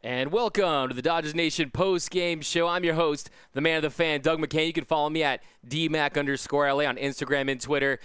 And welcome to the Dodgers Nation post-game show. I'm your host, the man of the fan, Doug McCain. You can follow me at DMac_LA on Instagram and Twitter.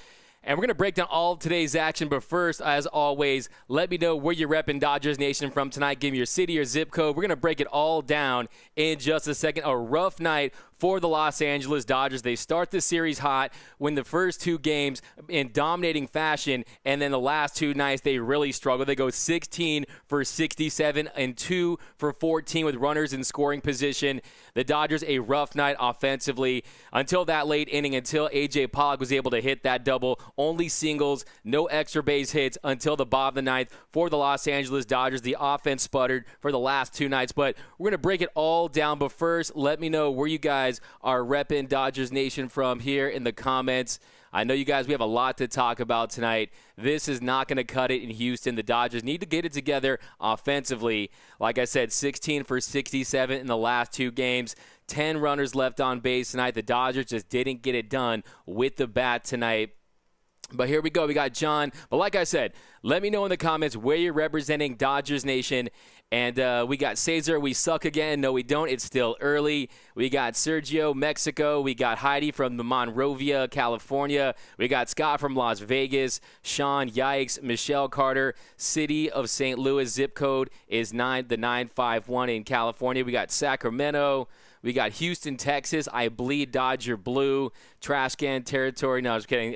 And we're going to break down all of today's action. But first, as always, let me know where you're repping Dodgers Nation from tonight. Give me your city or zip code. We're going to break it all down in just a second. A rough night for the Los Angeles Dodgers. They start the series hot, win the first two games in dominating fashion, and then the last two nights they really struggle. They go 16 for 67 and 2 for 14 with runners in scoring position. The Dodgers, a rough night offensively until that late inning, until A.J. Pollock was able to hit that double. Only singles, no extra base hits until the bottom of the ninth for the Los Angeles Dodgers. The offense sputtered for the last two nights, but we're going to break it all down. But first, let me know where you guys are repping Dodgers Nation from here in the comments. I know you guys, we have a lot to talk about tonight. This is not going to cut it in Houston. The Dodgers need to get it together offensively. Like I said, 16 for 67 in the last two games. 10 runners left on base tonight. The Dodgers just didn't get it done with the bat tonight. But here we go. We got John. But like I said, let me know in the comments where you're representing Dodgers Nation. And we got Cesar. We suck again. No, we don't. It's still early. We got Sergio, Mexico. We got Heidi from the Monrovia, California. We got Scott from Las Vegas. Sean, yikes. Michelle Carter, City of St. Louis. Zip code is 951 in California. We got Sacramento. We got Houston, Texas. I bleed Dodger blue. Trash can territory. No, I was kidding.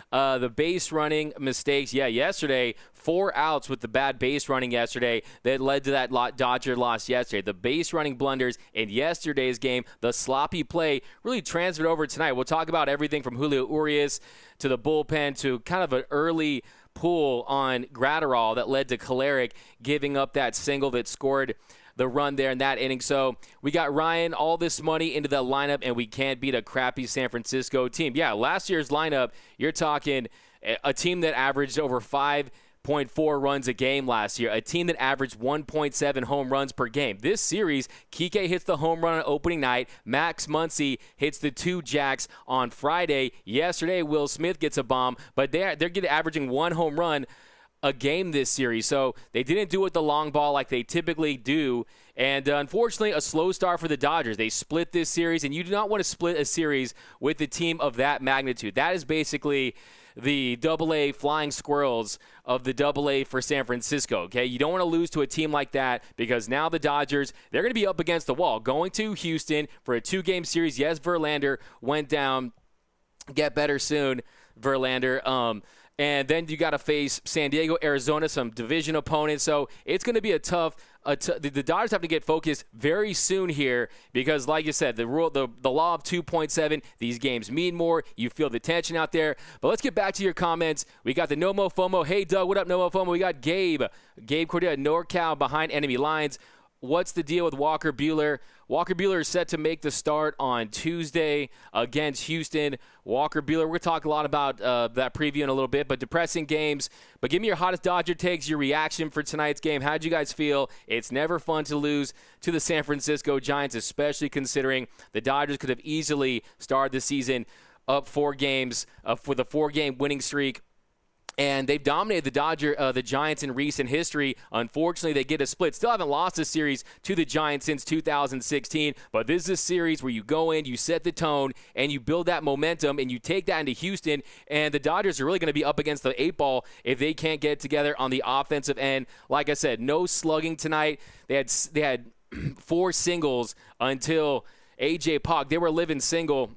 The base running mistakes. Yeah, yesterday, 4 outs with the bad base running yesterday that led to that Dodger loss yesterday. The base running blunders in yesterday's game, the sloppy play really transferred over tonight. We'll talk about everything from Julio Urias to the bullpen to kind of an early pull on Gratterall that led to Kolarek giving up that single that scored the run there in that inning. So we got Ryan all this money into the lineup, and we can't beat a crappy San Francisco team. Yeah, last year's lineup, you're talking a team that averaged over 5.4 runs a game last year, a team that averaged 1.7 home runs per game. This series, Kike hits the home run on opening night. Max Muncy hits the 2 jacks on Friday. Yesterday, Will Smith gets a bomb, but they're averaging 1 home run a game this series. So they didn't do it the long ball like they typically do. And unfortunately, a slow start for the Dodgers. They split this series, and you do not want to split a series with a team of that magnitude. That is basically the Double-A Flying Squirrels of the Double-A for San Francisco, okay? You don't want to lose to a team like that because now the Dodgers, they're going to be up against the wall. Going to Houston for a 2-game series. Yes, Verlander went down. Get better soon, Verlander. And then you got to face San Diego, Arizona, some division opponents. So it's going to be the Dodgers have to get focused very soon here because, like you said, the law of 2.7, these games mean more. You feel the tension out there. But let's get back to your comments. We got the No Mo FOMO. Hey, Doug, what up, No Mo FOMO? We got Gabe Cordea, NorCal behind enemy lines. What's the deal with Walker Buehler? Walker Buehler is set to make the start on Tuesday against Houston. Walker Buehler, we're going to talk a lot about that preview in a little bit, but depressing games. But give me your hottest Dodger takes, your reaction for tonight's game. How did you guys feel? It's never fun to lose to the San Francisco Giants, especially considering the Dodgers could have easily started the season up 4 games for the 4-game winning streak. And they've dominated the Giants in recent history. Unfortunately, they get a split. Still haven't lost a series to the Giants since 2016. But this is a series where you go in, you set the tone, and you build that momentum, and you take that into Houston. And the Dodgers are really going to be up against the 8 ball if they can't get together on the offensive end. Like I said, no slugging tonight. They had 4 singles until A.J. Pollock. They were living single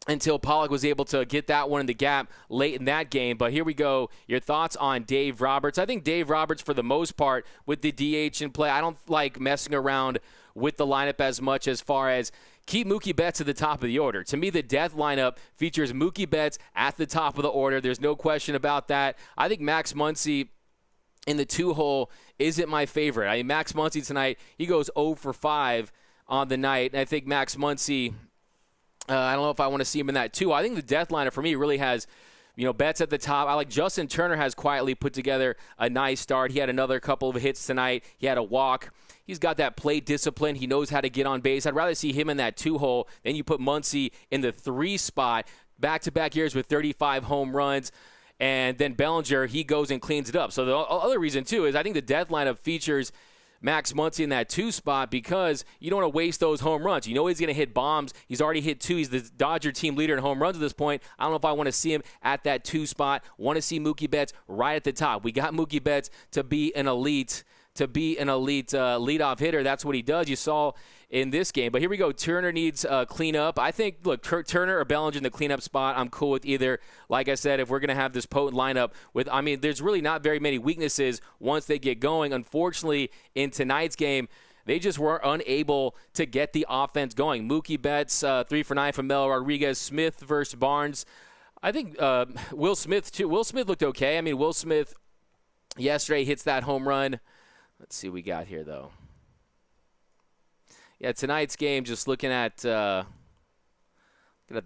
until Pollock was able to get that one in the gap late in that game. But here we go. Your thoughts on Dave Roberts. I think Dave Roberts, for the most part, with the DH in play, I don't like messing around with the lineup as much as far as keep Mookie Betts at the top of the order. To me, the death lineup features Mookie Betts at the top of the order. There's no question about that. I think Max Muncy in the 2-hole isn't my favorite. I mean, Max Muncy tonight, he goes 0 for 5 on the night. And I think Max Muncy, I don't know if I want to see him in that too. I think the death lineup for me really has, Betts at the top. I like Justin Turner has quietly put together a nice start. He had another couple of hits tonight. He had a walk. He's got that plate discipline. He knows how to get on base. I'd rather see him in that 2-hole than you put Muncy in the 3 spot. Back-to-back years with 35 home runs. And then Bellinger, he goes and cleans it up. So the other reason too is I think the death lineup features Max Muncy in that 2 spot because you don't want to waste those home runs. You know he's going to hit bombs. He's already hit 2. He's the Dodger team leader in home runs at this point. I don't know if I want to see him at that 2 spot. Want to see Mookie Betts right at the top. We got Mookie Betts to be an elite leadoff hitter. That's what he does. You saw in this game. But here we go. Turner needs cleanup. I think, look, Turner or Bellinger in the cleanup spot, I'm cool with either. Like I said, if we're going to have this potent lineup there's really not very many weaknesses once they get going. Unfortunately, in tonight's game, they just were unable to get the offense going. Mookie Betts, 3 for 9 from Mel Rodriguez. Smith versus Barnes. I think Will Smith, too. Will Smith looked okay. I mean, Will Smith yesterday hits that home run. Let's see what we got here, though. Yeah, tonight's game, just looking at the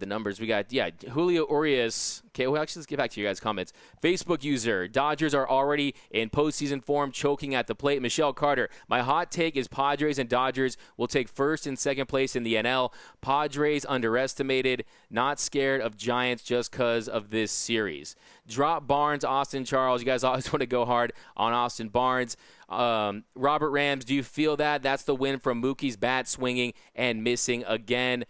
numbers. We got, Julio Urias. Okay, well, actually, let's get back to you guys' comments. Facebook user, Dodgers are already in postseason form, choking at the plate. Michelle Carter, my hot take is Padres and Dodgers will take first and second place in the NL. Padres underestimated, not scared of Giants just because of this series. Drop Barnes, Austin Charles. You guys always want to go hard on Austin Barnes. Robert Rams, do you feel that? That's the win from Mookie's bat swinging and missing again.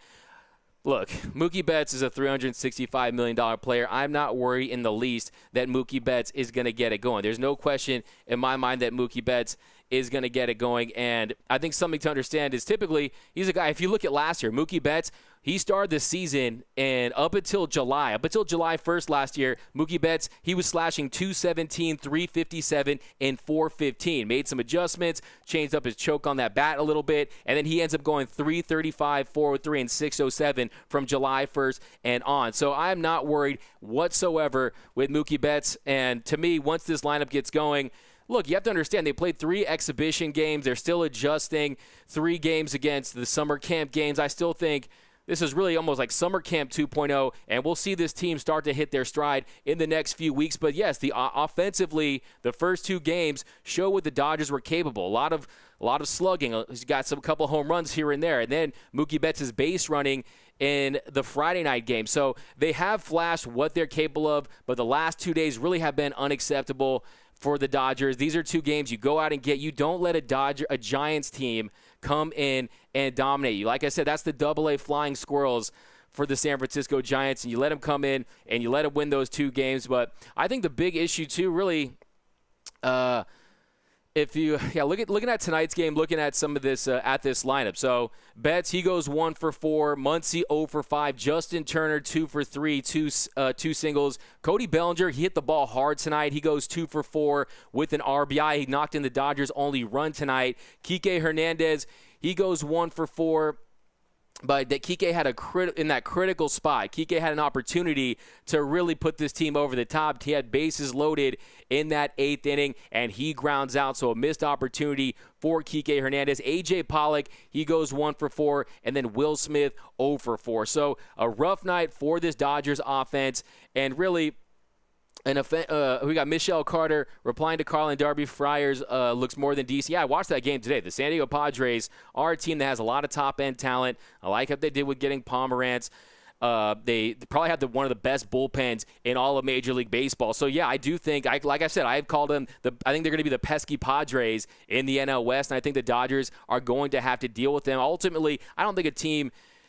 Look, Mookie Betts is a $365 million player. I'm not worried in the least that Mookie Betts is going to get it going. There's no question in my mind that Mookie Betts is going to get it going. And I think something to understand is typically he's a guy, if you look at last year, Mookie Betts, he started the season, and up until July 1st last year, Mookie Betts, he was slashing 217, 357, and 415. Made some adjustments, changed up his choke on that bat a little bit, and then he ends up going 335, 403, and 607 from July 1st and on. So I'm not worried whatsoever with Mookie Betts, and to me, once this lineup gets going, look, you have to understand they played 3 exhibition games. They're still adjusting 3 games against the summer camp games. I still think this is really almost like summer camp 2.0, and we'll see this team start to hit their stride in the next few weeks. But yes, offensively, the first 2 games show what the Dodgers were capable. A lot of slugging. He's got a couple home runs here and there, and then Mookie Betts' base running in the Friday night game. So they have flashed what they're capable of, but the last 2 days really have been unacceptable for the Dodgers. These are 2 games you go out and get. You don't let a Giants team come in and dominate you. Like I said, that's the AA Flying Squirrels for the San Francisco Giants, and you let them come in and you let them win those 2 games. But I think the big issue too, really, looking at tonight's game, looking at some of this at this lineup. So Betts, he goes 1 for 4. Muncy 0 for 5. Justin Turner 2 for 3, two singles. Cody Bellinger, he hit the ball hard tonight. He goes 2 for 4 with an RBI. He knocked in the Dodgers' only run tonight. Kike Hernandez, he goes 1 for 4. But that Kike had in that critical spot. Kike had an opportunity to really put this team over the top. He had bases loaded in that 8th inning, and he grounds out. So a missed opportunity for Kike Hernandez. A.J. Pollock, he goes 1 for 4, and then Will Smith 0 for 4. So a rough night for this Dodgers offense, and really, we got Michelle Carter replying to Carlin Darby Friars looks more than decent. Yeah, I watched that game today. The San Diego Padres are a team that has a lot of top-end talent. I like what they did with getting Pomerantz. They probably have one of the best bullpens in all of Major League Baseball. So, yeah, I do think, like I said, I have called them, I think they're going to be the pesky Padres in the NL West, and I think the Dodgers are going to have to deal with them. Ultimately, I don't think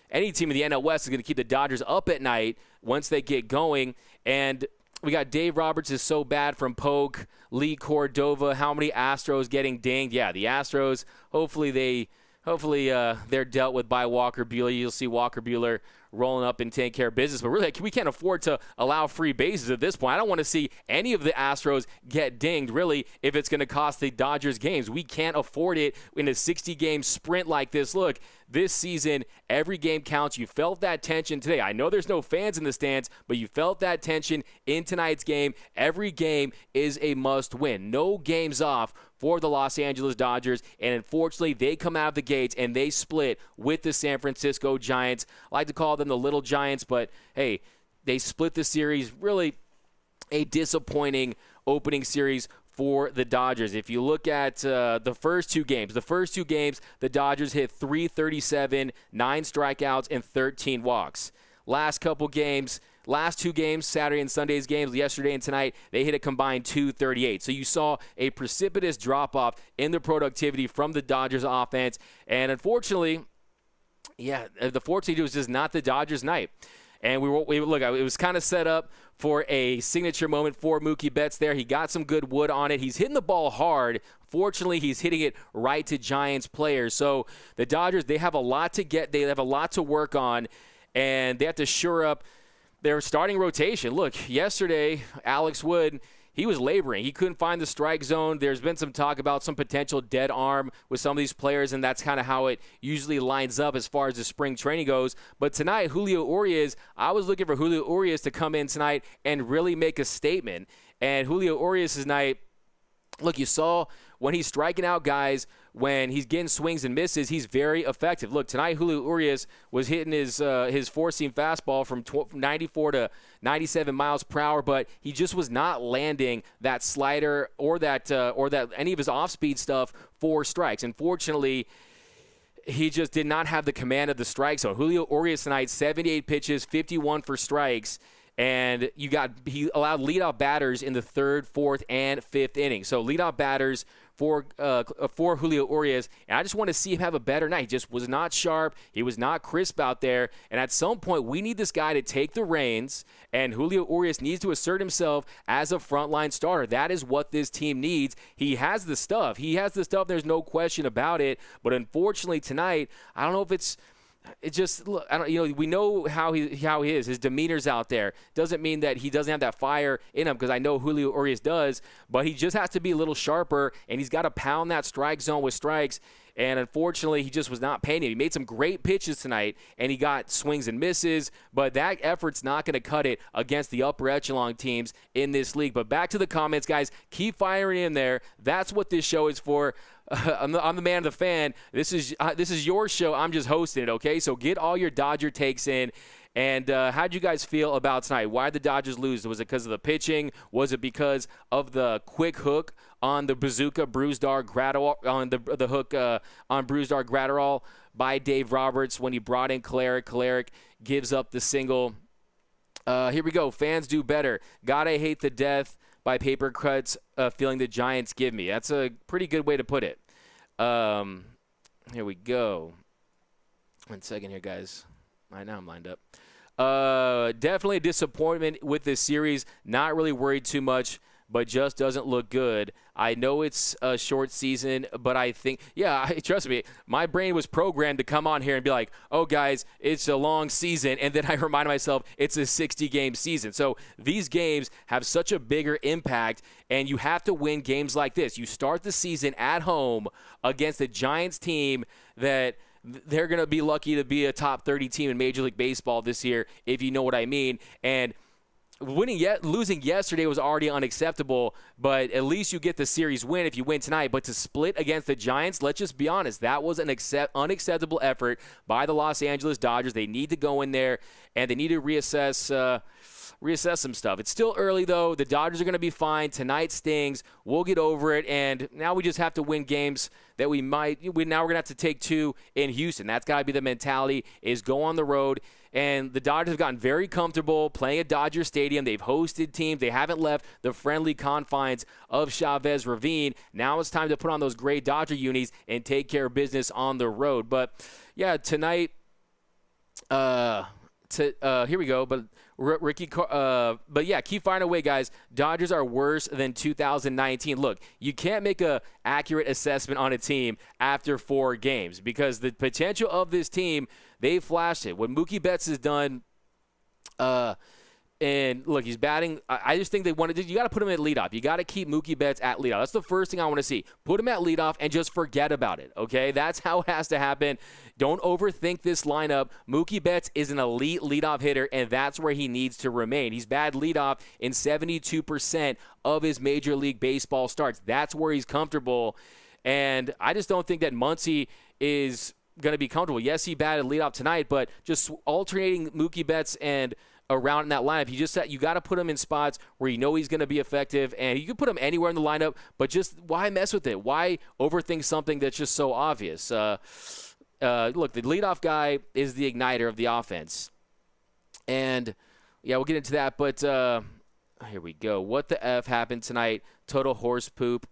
any team in the NL West is going to keep the Dodgers up at night once they get going. And we got Dave Roberts is so bad from Poke, Lee Cordova. How many Astros getting dinged? Yeah, the Astros, hopefully they're dealt with by Walker Buehler. You'll see Walker Buehler rolling up and taking care of business. But really, we can't afford to allow free bases at this point. I don't want to see any of the Astros get dinged, really, if it's going to cost the Dodgers games. We can't afford it in a 60-game sprint like this. Look, this season, every game counts. You felt that tension today. I know there's no fans in the stands, but you felt that tension in tonight's game. Every game is a must-win. No games off for the Los Angeles Dodgers, and unfortunately, they come out of the gates and they split with the San Francisco Giants. I like to call them the Little Giants, but hey, they split the series. Really a disappointing opening series for the Dodgers. If you look at the first two games, the Dodgers hit 337, 9 strikeouts, and 13 walks. Last two games, Saturday and Sunday's games, yesterday and tonight, they hit a combined 238. So you saw a precipitous drop-off in the productivity from the Dodgers offense. And unfortunately, it was just not the Dodgers' night. And it was kind of set up for a signature moment for Mookie Betts there. He got some good wood on it. He's hitting the ball hard. Fortunately, he's hitting it right to Giants players. So the Dodgers, they have a lot to work on, and they have to shore up their starting rotation. Look, yesterday, Alex Wood, he was laboring. He couldn't find the strike zone. There's been some talk about some potential dead arm with some of these players, and that's kind of how it usually lines up as far as the spring training goes. But tonight, I was looking for Julio Urias to come in tonight and really make a statement. And Julio Urias' night, look, you saw when he's striking out guys, when he's getting swings and misses, he's very effective. Look, tonight Julio Urias was hitting his four-seam fastball from 94 to 97 miles per hour, but he just was not landing that slider or that any of his off-speed stuff for strikes. Unfortunately, he just did not have the command of the strike zone. Julio Urias tonight, 78 pitches, 51 for strikes. And he allowed leadoff batters in the 3rd, 4th, and 5th inning. So leadoff batters for Julio Urias, and I just want to see him have a better night. He just was not sharp. He was not crisp out there, and at some point, we need this guy to take the reins, and Julio Urias needs to assert himself as a frontline starter. That is what this team needs. He has the stuff. There's no question about it, but unfortunately tonight, I don't know if it's just, look, we know how he is. His demeanor's out there. Doesn't mean that he doesn't have that fire in him, because I know Julio Urias does, but he just has to be a little sharper, and he's got to pound that strike zone with strikes. And unfortunately, he just was not paying it. He made some great pitches tonight, and he got swings and misses, but that effort's not going to cut it against the upper echelon teams in this league. But back to the comments, guys. Keep firing in there. That's what this show is for. I'm the man of the fan. This is your show. I'm just hosting it, okay? So get all your Dodger takes in. And how'd you guys feel about tonight? Why did the Dodgers lose? Was it because of the pitching? Was it because of the quick hook on the bazooka Brusdar Gratterall, on the hook on Brusdar Gratterall by Dave Roberts when he brought in Kolarek? Kolarek gives up the single. Here we go. Fans do better. Gotta hate the death by paper cuts feeling the Giants give me. That's a pretty good way to put it. Here we go. 1 second here, guys. Right now I'm lined up. Definitely a disappointment with this series. Not really worried too much, but just doesn't look good. I know it's a short season, but I think, trust me, my brain was programmed to come on here and be like, oh, guys, it's a long season. And then I reminded myself it's a 60-game season. So these games have such a bigger impact, and you have to win games like this. You start the season at home against a Giants team that – they're going to be lucky to be a top 30 team in Major League Baseball this year, if you know what I mean. And losing yesterday was already unacceptable, but at least you get the series win if you win tonight. But to split against the Giants, let's just be honest, that was an unacceptable effort by the Los Angeles Dodgers. They need to go in there, and they need to reassess some stuff. It's still early, though. The Dodgers are going to be fine. Tonight stings. We'll get over it, and now we just have to win games that now we're going to have to take 2 in Houston. That's got to be the mentality, is go on the road. And the Dodgers have gotten very comfortable playing at Dodger Stadium. They've hosted teams. They haven't left the friendly confines of Chavez Ravine. Now it's time to put on those gray Dodger unis and take care of business on the road. But, yeah, tonight, here we go. But but yeah, keep firing away, guys. Dodgers are worse than 2019. Look, you can't make a accurate assessment on a team after 4 games, because the potential of this team, they flashed it. What Mookie Betts has done, and look, he's batting. I just think you got to put him at leadoff. You got to keep Mookie Betts at leadoff. That's the first thing I want to see. Put him at leadoff and just forget about it, okay? That's how it has to happen. Don't overthink this lineup. Mookie Betts is an elite leadoff hitter, and that's where he needs to remain. He's batted leadoff in 72% of his Major League Baseball starts. That's where he's comfortable, and I just don't think that Muncy is going to be comfortable. Yes, he batted leadoff tonight, but just alternating Mookie Betts and around in that lineup, you got to put him in spots where you know he's going to be effective, and you can put him anywhere in the lineup, but just why mess with it? Why overthink something that's just so obvious? Look, the leadoff guy is the igniter of the offense, and yeah, we'll get into that, but here we go. What the F happened tonight? Total horse poop.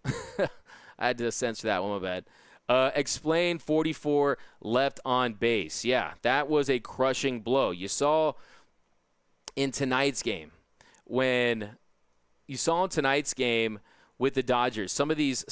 I had to censor that one, my bad. Explain 44 left on base. Yeah, that was a crushing blow. You saw in tonight's game with the Dodgers, some of these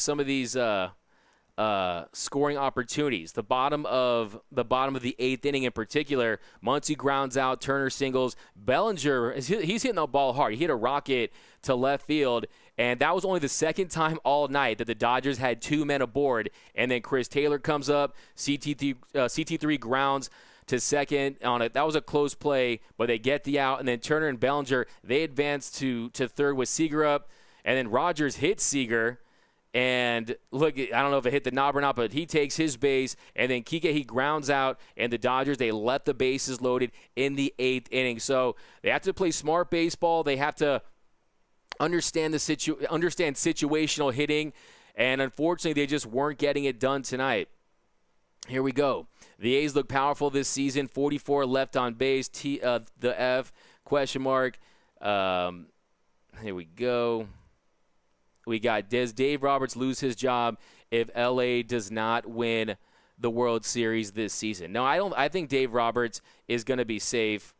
scoring opportunities. The bottom of the 8th inning in particular, Muncy grounds out, Turner singles. Bellinger, he's hitting the ball hard. He hit a rocket to left field, and that was only the second time all night that the Dodgers had 2 men aboard. And then Chris Taylor comes up, CT3 grounds to second on it. That was a close play, but they get the out, and then Turner and Bellinger, they advance to third with Seager up, and then Rogers hits Seager, and look, I don't know if it hit the knob or not, but he takes his base, and then Kike, he grounds out, and the Dodgers, they let the bases loaded in the 8th inning. So they have to play smart baseball. They have to understand situational hitting, and unfortunately, they just weren't getting it done tonight. Here we go. The A's look powerful this season. 44 left on base. The F question mark. Here we go. we got, does Dave Roberts lose his job if LA does not win the World Series this season? No, I don't. I think Dave Roberts is going to be safe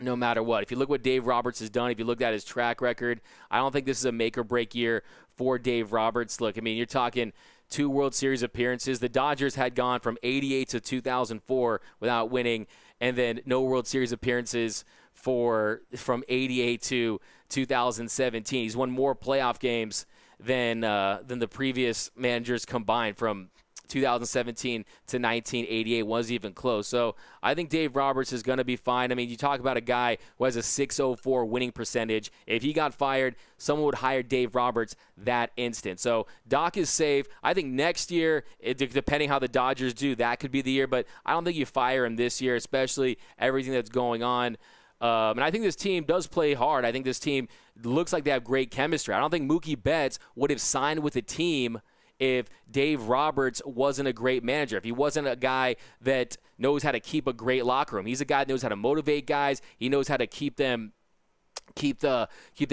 no matter what. If you look what Dave Roberts has done, if you look at his track record, I don't think this is a make-or-break year for Dave Roberts. Look, I mean, you're talking 2 World Series appearances. The Dodgers had gone from 88 to 2004 without winning, and then no World Series appearances from 88 to 2017. He's won more playoff games than the previous managers combined from 2017 to 1988. Wasn't even close. So I think Dave Roberts is going to be fine. I mean, you talk about a guy who has a .604 winning percentage. If he got fired, someone would hire Dave Roberts that instant. So Doc is safe. I think next year, depending how the Dodgers do, that could be the year. But I don't think you fire him this year, especially everything that's going on. And I think this team does play hard. I think this team looks like they have great chemistry. I don't think Mookie Betts would have signed with the team if Dave Roberts wasn't a great manager, if he wasn't a guy that knows how to keep a great locker room. He's a guy that knows how to motivate guys. He knows how to keep the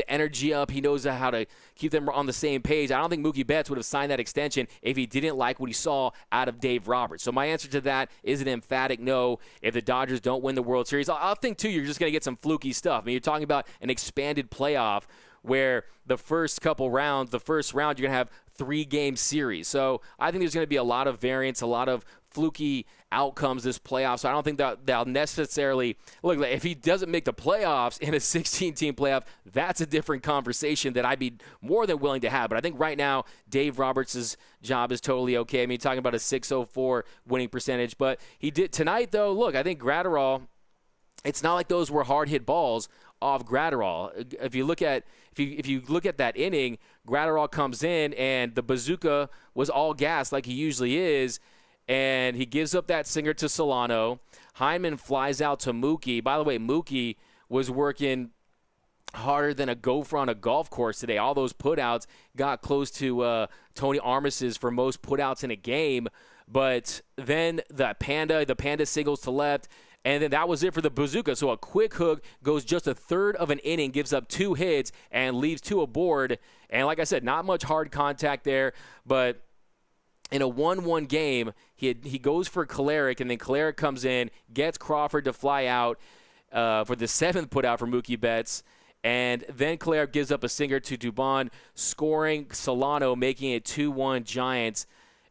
energy up. He knows how to keep them on the same page. I don't think Mookie Betts would have signed that extension if he didn't like what he saw out of Dave Roberts. So my answer to that is an emphatic no. If the Dodgers don't win the World Series, I'll think too you're just going to get some fluky stuff. I mean, you're talking about an expanded playoff where the first round, you're going to have 3-game series. So I think there's going to be a lot of variance, a lot of fluky outcomes this playoff. So I don't think that they'll necessarily look. If he doesn't make the playoffs in a 16-team playoff, that's a different conversation that I'd be more than willing to have. But I think right now Dave Roberts' job is totally okay. I mean, talking about a .604 winning percentage, but he did tonight though. Look, I think Gratterall. It's not like those were hard hit balls off Gratterall. If you look at that inning, Gratterall comes in and the bazooka was all gas like he usually is, and he gives up that sinker to Solano. Hyman flies out to Mookie. By the way, Mookie was working harder than a gopher on a golf course today. All those putouts got close to Tony Armas's for most putouts in a game, but then the Panda singles to left. And then that was it for the bazooka. So a quick hook goes just a third of an inning, gives up 2 hits, and leaves 2 aboard. And like I said, not much hard contact there. But in a 1-1 game, he goes for Kolarek, and then Kolarek comes in, gets Crawford to fly out for the 7th putout for Mookie Betts. And then Kolarek gives up a sinker to Dubon, scoring Solano, making it 2-1 Giants.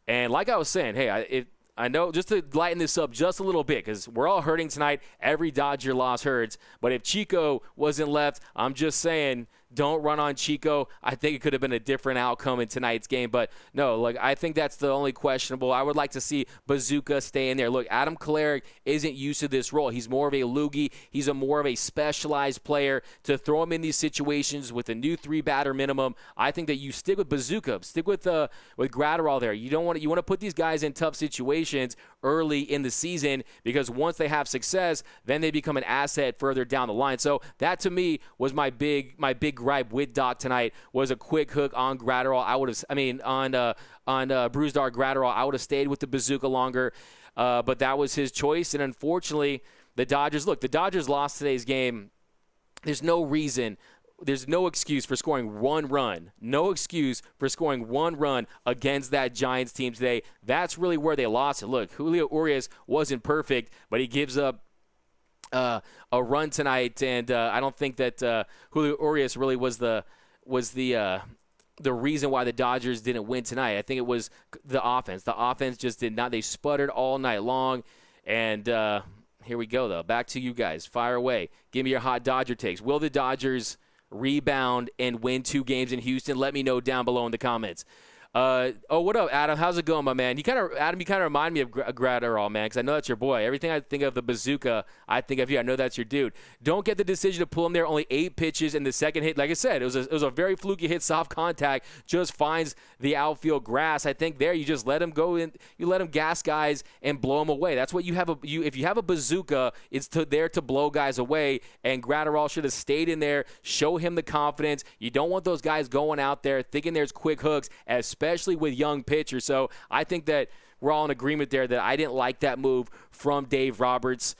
And like I was saying, hey, I know, just to lighten this up just a little bit, because we're all hurting tonight. Every Dodger loss hurts. But if Chico wasn't left, I'm just saying, don't run on Chico. I think it could have been a different outcome in tonight's game. But no, I think that's the only questionable. I would like to see Bazooka stay in there. Look, Adam Kolarek isn't used to this role. He's more of a loogie. He's more of a specialized player. To throw him in these situations with a new 3-batter minimum, I think that you stick with Bazooka. Stick with Gratterall there. You want to put these guys in tough situations early in the season, because once they have success, then they become an asset further down the line. So that to me was my big gripe with Doc tonight, was a quick hook on Gratterall. On Brusdar Gratterall, I would have stayed with the bazooka longer, but that was his choice. And unfortunately, the Dodgers lost today's game. There's no excuse for scoring 1 run. No excuse for scoring 1 run against that Giants team today. That's really where they lost it. Look, Julio Urias wasn't perfect, but he gives up a run tonight, and I don't think that Julio Urias really was the reason why the Dodgers didn't win tonight. I think it was the offense. The offense just did not. They sputtered all night long, and here we go, though. Back to you guys. Fire away. Give me your hot Dodger takes. Will the Dodgers rebound and win 2 games in Houston? Let me know down below in the comments. What up, Adam? How's it going, my man? You kind of remind me of Gratterall, man, because I know that's your boy. Everything I think of the bazooka, I think of you. I know that's your dude. Don't get the decision to pull him there. Only 8 pitches in the second hit. Like I said, it was a very fluky hit, soft contact. Just finds the outfield grass. I think there you just let him go in. You let him gas guys and blow them away. That's what you have. If you have a bazooka, it's there to blow guys away. And Gratterall should have stayed in there. Show him the confidence. You don't want those guys going out there thinking there's quick hooks, especially with young pitchers. So I think that we're all in agreement there that I didn't like that move from Dave Roberts.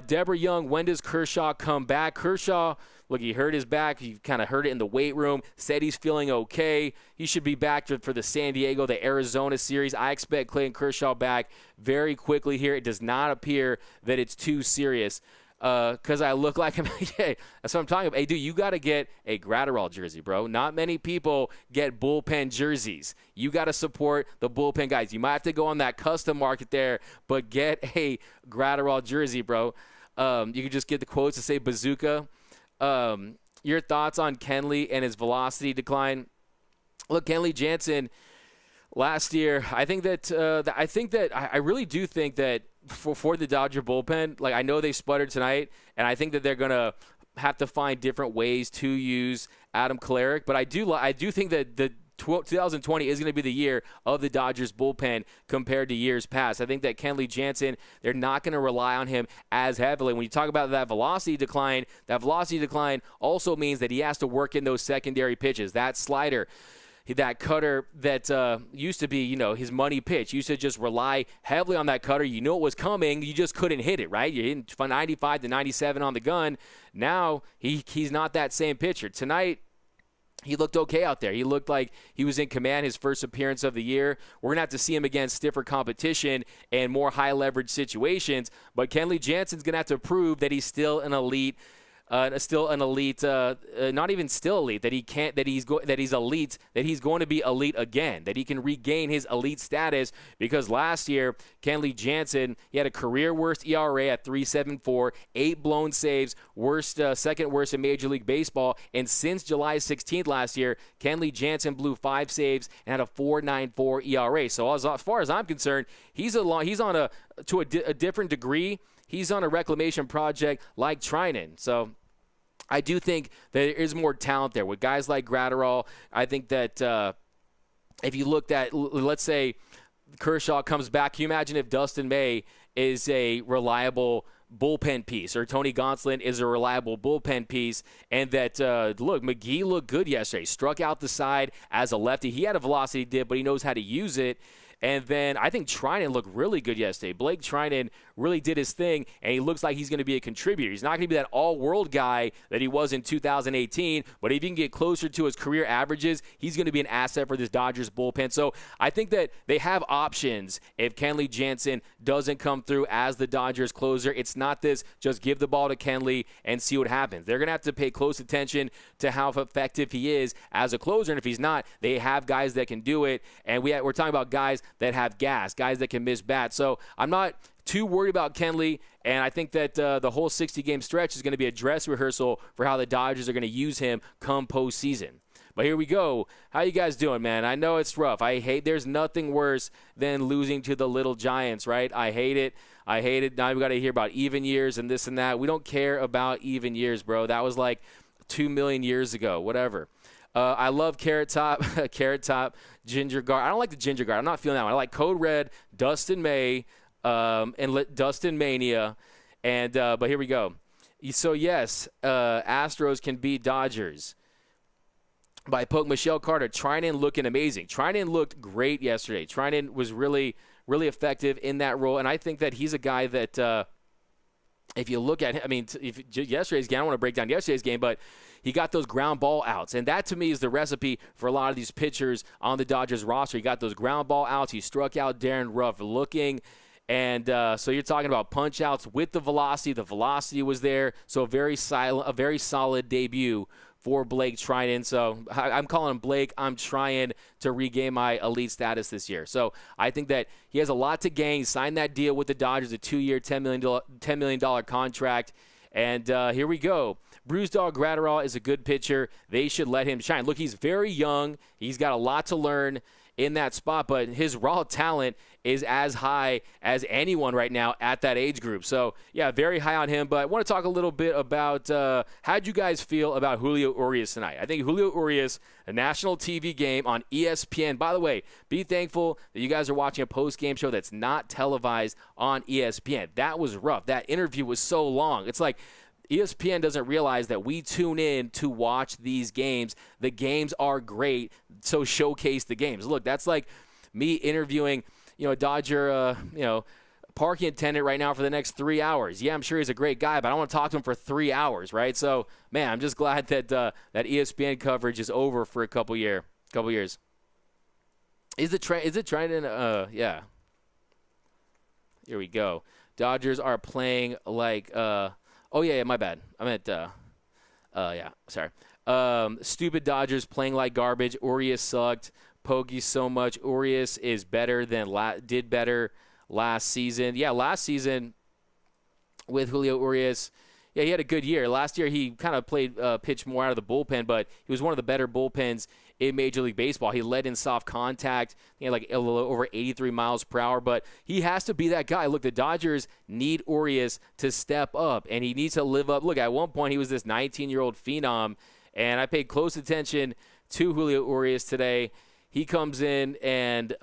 Deborah Young, when does Kershaw come back? Kershaw, look, he hurt his back. He kind of hurt it in the weight room. Said he's feeling okay. He should be back for the San Diego, the Arizona series. I expect Clayton Kershaw back very quickly here. It does not appear that it's too serious. Because I look like him. Hey, that's what I'm talking about. Hey, dude, you got to get a Gratterall jersey, bro. Not many people get bullpen jerseys. You got to support the bullpen guys. You might have to go on that custom market there, but get a Gratterall jersey, bro. You can just get the quotes to say bazooka. Your thoughts on Kenley and his velocity decline? Look, Kenley Jansen last year, I really do think that for the Dodger bullpen, like I know they sputtered tonight, and I think that they're gonna have to find different ways to use Adam Kolarek. But I do think that the 2020 is going to be the year of the Dodgers bullpen compared to years past. I think that Kenley Jansen, they're not going to rely on him as heavily. When you talk about that velocity decline also means that he has to work in those secondary pitches, that slider, that cutter that used to be, his money pitch. Used to just rely heavily on that cutter. You knew it was coming. You just couldn't hit it, right? You're hitting 95 to 97 on the gun. Now he's not that same pitcher. Tonight, he looked okay out there. He looked like he was in command his first appearance of the year. We're going to have to see him against stiffer competition and more high-leverage situations. But Kenley Jansen's going to have to prove that he's still an elite not even still elite, that he's elite, that he's going to be elite again, that he can regain his elite status, because last year, Kenley Jansen, he had a career worst ERA at 3.74, 8 blown saves, second worst in Major League Baseball, and since July 16th last year, Kenley Jansen blew 5 saves and had a 4.94 ERA. So as far as I'm concerned, to a different degree. He's on a reclamation project like Trinan. So I do think that there is more talent there with guys like Gratterall. I think that if you looked at, let's say, Kershaw comes back, can you imagine if Dustin May is a reliable bullpen piece, or Tony Gonsolin is a reliable bullpen piece, and that, McGee looked good yesterday. Struck out the side as a lefty. He had a velocity dip, but he knows how to use it. And then I think Trinan looked really good yesterday. Blake Trinan really did his thing, and he looks like he's going to be a contributor. He's not going to be that all-world guy that he was in 2018, but if he can get closer to his career averages, he's going to be an asset for this Dodgers bullpen. So I think that they have options if Kenley Jansen doesn't come through as the Dodgers closer. It's not this just give the ball to Kenley and see what happens. They're going to have to pay close attention to how effective he is as a closer, and if he's not, they have guys that can do it, and we're talking about guys that have gas, guys that can miss bats. So I'm not too worried about Kenley, and I think that the whole 60-game stretch is going to be a dress rehearsal for how the Dodgers are going to use him come postseason. But here we go. How you guys doing, man? I know it's rough. There's nothing worse than losing to the little Giants, right? I hate it. Now we got to hear about even years and this and that. We don't care about even years, bro. That was like 2 million years ago, whatever. I love Carrot Top, Ginger Guard. I don't like the Ginger Guard. I'm not feeling that one. I like Code Red, Dustin May, and Dustin Mania. But here we go. So, yes, Astros can beat Dodgers by poke Michelle Carter. Trinan looking amazing. Trinan looked great yesterday. Trinan was really, really effective in that role. And I think that he's a guy that if you look at him, yesterday's game, I don't want to break down yesterday's game, but he got those ground ball outs. And that, to me, is the recipe for a lot of these pitchers on the Dodgers roster. He got those ground ball outs. He struck out Darren Ruff looking. And so you're talking about punch outs with the velocity. The velocity was there. So a very solid debut for Blake Trinan. So I'm calling him Blake. I'm trying to regain my elite status this year. So I think that he has a lot to gain. He signed that deal with the Dodgers, a 2-year, $10 million contract. And here we go. Bruce Dog Gratterall is a good pitcher. They should let him shine. Look, he's very young. He's got a lot to learn in that spot, but his raw talent is as high as anyone right now at that age group. So, yeah, very high on him. But I want to talk a little bit about how'd you guys feel about Julio Urias tonight? I think Julio Urias, a national TV game on ESPN. By the way, be thankful that you guys are watching a post-game show that's not televised on ESPN. That was rough. That interview was so long. It's like ESPN doesn't realize that we tune in to watch these games. The games are great, so showcase the games. Look, that's like me interviewing, a Dodger, parking attendant right now for the next 3 hours. Yeah, I'm sure he's a great guy, but I don't want to talk to him for 3 hours, right? So, man, I'm just glad that that ESPN coverage is over for a couple years. Is it trending? Yeah. Here we go. Dodgers are playing like oh yeah, my bad. I meant yeah, sorry. Stupid Dodgers playing like garbage. Urias sucked. Poggy so much. Urias is better than did better last season. Yeah, last season with Julio Urias, yeah, he had a good year. Last year he kind of pitched more out of the bullpen, but he was one of the better bullpens in Major League Baseball. He led in soft contact. He had like a little over 83 miles per hour, but he has to be that guy. Look, the Dodgers need Urias to step up, and he needs to live up. Look, at one point he was this 19-year-old phenom, and I paid close attention to Julio Urias today. He comes in and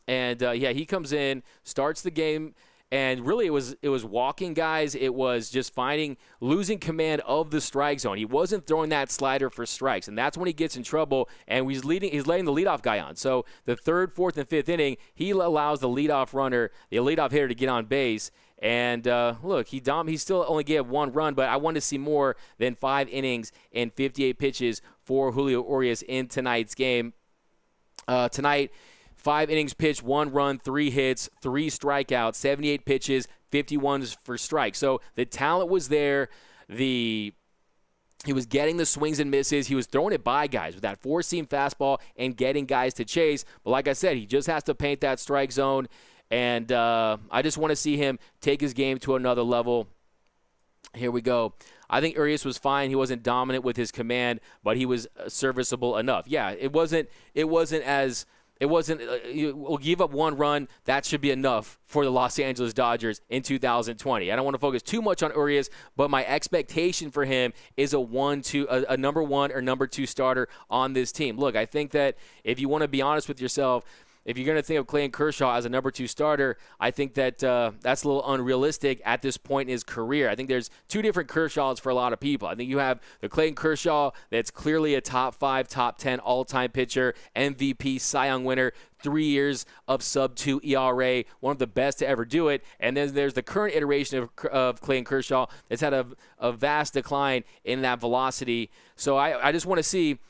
he comes in, starts the game, and really it was walking guys. It was just losing command of the strike zone. He wasn't throwing that slider for strikes, and that's when he gets in trouble, and he's letting the leadoff guy on. So the third, fourth, and fifth inning, he allows the leadoff hitter to get on base. And look, he still only gave 1 run, but I wanted to see more than 5 innings and 58 pitches for Julio Urias in tonight's game. Tonight, 5 innings pitched, 1 run, 3 hits, 3 strikeouts, 78 pitches, 51 for strikes. So the talent was there. He was getting the swings and misses. He was throwing it by guys with that 4-seam fastball and getting guys to chase. But like I said, he just has to paint that strike zone. And I just want to see him take his game to another level. Here we go. I think Urias was fine. He wasn't dominant with his command, but he was serviceable enough. Yeah, we'll give up 1 run. That should be enough for the Los Angeles Dodgers in 2020. I don't want to focus too much on Urias, but my expectation for him is a number 1 or number 2 starter on this team. Look, I think that if you want to be honest with yourself, if you're going to think of Clayton Kershaw as a number 2 starter, I think that that's a little unrealistic at this point in his career. I think there's 2 different Kershaws for a lot of people. I think you have the Clayton Kershaw that's clearly a top 5, top 10 all-time pitcher, MVP, Cy Young winner, 3 years of sub-2 ERA, one of the best to ever do it. And then there's the current iteration of Clayton Kershaw that's had a vast decline in that velocity. So I just want to see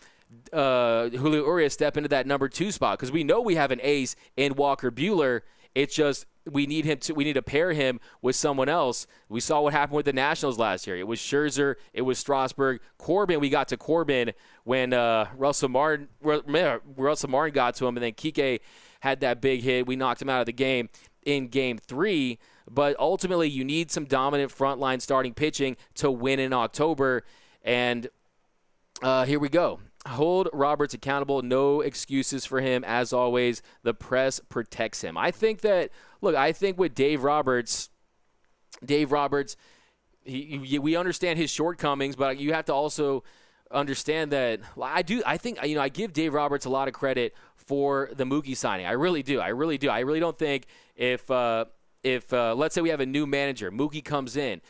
Julio Urias step into that number 2 spot, because we know we have an ace in Walker Buehler. It's just we need to pair him with someone else. We saw what happened with the Nationals last year. It was Scherzer, it was Strasburg, Corbin. We got to Corbin when Russell Martin got to him, and then Kike had that big hit. We knocked him out of the game in Game 3. But ultimately, you need some dominant frontline starting pitching to win in October. And here we go. Hold Roberts accountable. No excuses for him. As always, the press protects him. I think with Dave Roberts, we understand his shortcomings, but you have to also understand that I give Dave Roberts a lot of credit for the Mookie signing. I really do. I really don't think if let's say we have a new manager, Mookie comes in,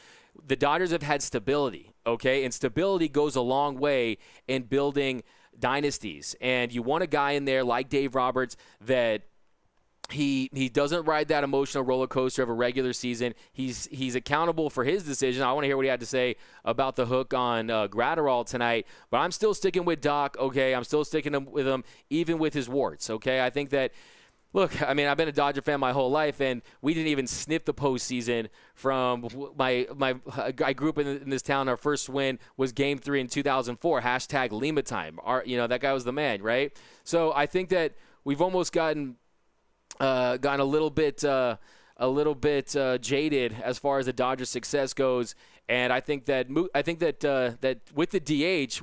the Dodgers have had stability. Okay, and stability goes a long way in building dynasties. And you want a guy in there like Dave Roberts that he doesn't ride that emotional roller coaster of a regular season. He's accountable for his decision. I want to hear what he had to say about the hook on Gratterall tonight. But I'm still sticking with Doc. Okay, I'm still sticking with him even with his warts. Okay, I think that. Look, I mean, I've been a Dodger fan my whole life, and we didn't even sniff the postseason from I grew up in this town. Our first win was Game 3 in 2004, # Lima time. That guy was the man, right? So I think that we've almost gotten a little bit jaded as far as the Dodgers' success goes, and I think that with the DH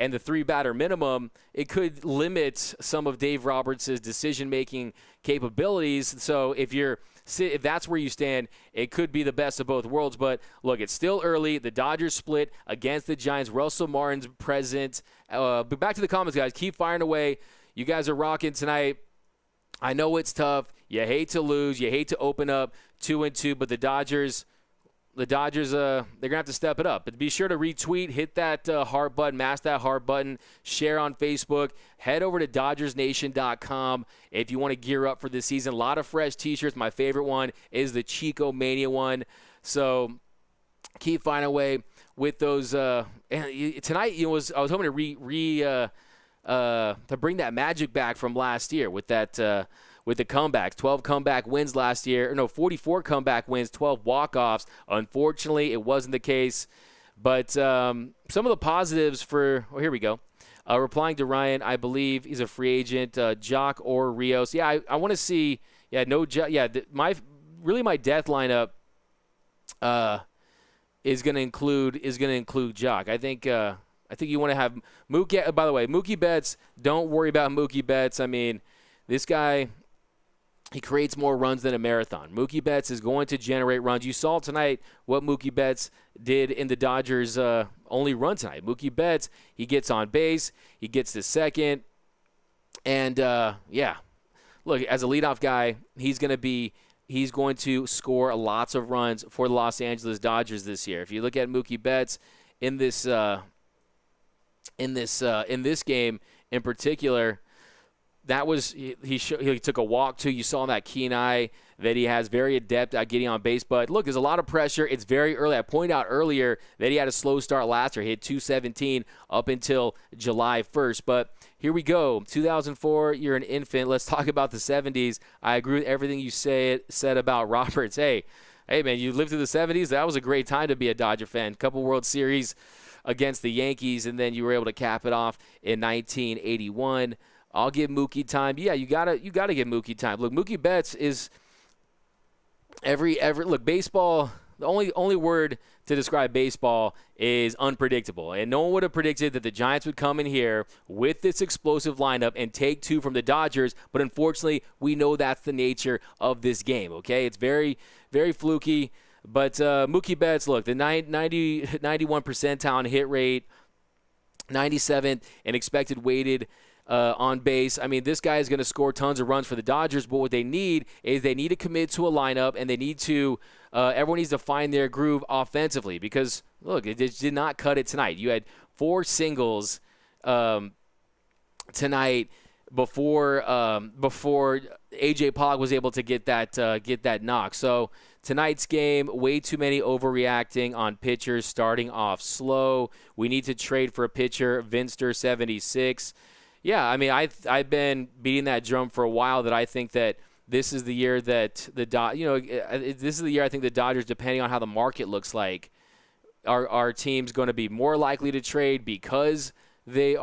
and the 3-batter minimum, it could limit some of Dave Roberts' decision-making capabilities. So if that's where you stand, it could be the best of both worlds. But look, it's still early. The Dodgers split against the Giants. Russell Martin's present. But back to the comments, guys. Keep firing away. You guys are rocking tonight. I know it's tough. You hate to lose. You hate to open up 2-2. But the Dodgers, the Dodgers, they're going to have to step it up. But be sure to retweet, hit that heart button, mash that heart button, share on Facebook. Head over to DodgersNation.com if you want to gear up for this season. A lot of fresh T-shirts. My favorite one is the Chico Mania one. So keep finding a way with those. And tonight, I was hoping to to bring that magic back from last year with that. With the comebacks, 12 comeback wins last year. 44 comeback wins, 12 walk-offs. Unfortunately, it wasn't the case. But some of the positives here we go. Replying to Ryan, I believe he's a free agent, Jock or Rios. Yeah, I want to see. Yeah, no. Yeah, my death lineup is going to include Jock. I think you want to have Mookie. By the way, Mookie Betts. Don't worry about Mookie Betts. I mean, this guy. He creates more runs than a marathon. Mookie Betts is going to generate runs. You saw tonight what Mookie Betts did in the Dodgers' only run tonight. Mookie Betts, he gets on base, he gets to second, and look, as a leadoff guy, he's going to score lots of runs for the Los Angeles Dodgers this year. If you look at Mookie Betts in this game in particular. That was he took a walk too. You saw in that keen eye that he has very adept at getting on base. But look, there's a lot of pressure. It's very early. I pointed out earlier that he had a slow start last year. He hit 217 up until July 1st. But here we go. 2004, you're an infant. Let's talk about the 70s. I agree with everything you said about Roberts. Hey, man, you lived through the 70s. That was a great time to be a Dodger fan. Couple World Series against the Yankees, and then you were able to cap it off in 1981. I'll give Mookie time. Yeah, you gotta give Mookie time. Look, Mookie Betts is look, baseball. The only word to describe baseball is unpredictable. And no one would have predicted that the Giants would come in here with this explosive lineup and take two from the Dodgers. But unfortunately, we know that's the nature of this game. Okay, it's very, very fluky. But Mookie Betts, look, the 91 percentile in hit rate, 97th in expected weighted on base. I mean, this guy is going to score tons of runs for the Dodgers, but what they need is they need to commit to a lineup, and they need to everyone needs to find their groove offensively because, look, it just did not cut it tonight. You had 4 singles tonight before A.J. Pollock was able to get that knock. So tonight's game, way too many overreacting on pitchers starting off slow. We need to trade for a pitcher, Vinster 76. Yeah, I mean, I've been beating that drum for a while that I think that this is the year that this is the year I think the Dodgers, depending on how the market looks like, our team's going to be more likely to trade because the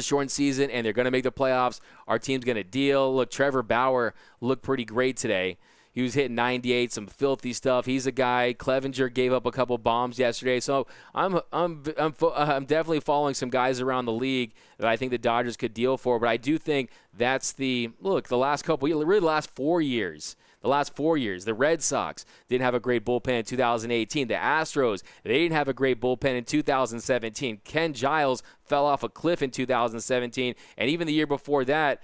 shortened season and they're going to make the playoffs. Our team's going to deal. Look, Trevor Bauer looked pretty great today. He was hitting 98, some filthy stuff. He's a guy. Clevenger gave up a couple bombs yesterday. So I'm definitely following some guys around the league that I think the Dodgers could deal for. But I do think that's the last couple, really the last 4 years. The last 4 years, the Red Sox didn't have a great bullpen in 2018. The Astros, they didn't have a great bullpen in 2017. Ken Giles fell off a cliff in 2017. And even the year before that,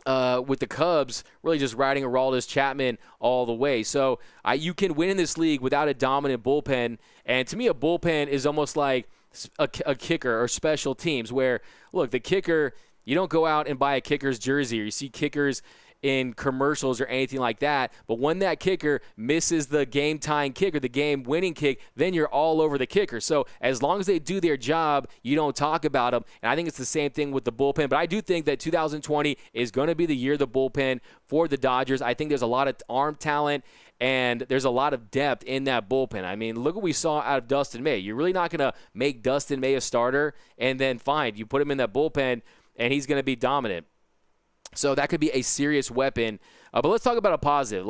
with the Cubs, really just riding Aroldis Chapman all the way. So you can win in this league without a dominant bullpen. And to me, a bullpen is almost like a kicker or special teams where, look, the kicker, you don't go out and buy a kicker's jersey or you see kickers in commercials or anything like that. But when that kicker misses the game-tying kick or the game-winning kick, then you're all over the kicker. So as long as they do their job, you don't talk about them. And I think it's the same thing with the bullpen. But I do think that 2020 is going to be the year of the bullpen for the Dodgers. I think there's a lot of arm talent and there's a lot of depth in that bullpen. I mean, look what we saw out of Dustin May. You're really not going to make Dustin May a starter and then fine, you put him in that bullpen and he's going to be dominant. So that could be a serious weapon. But let's talk about a positive. A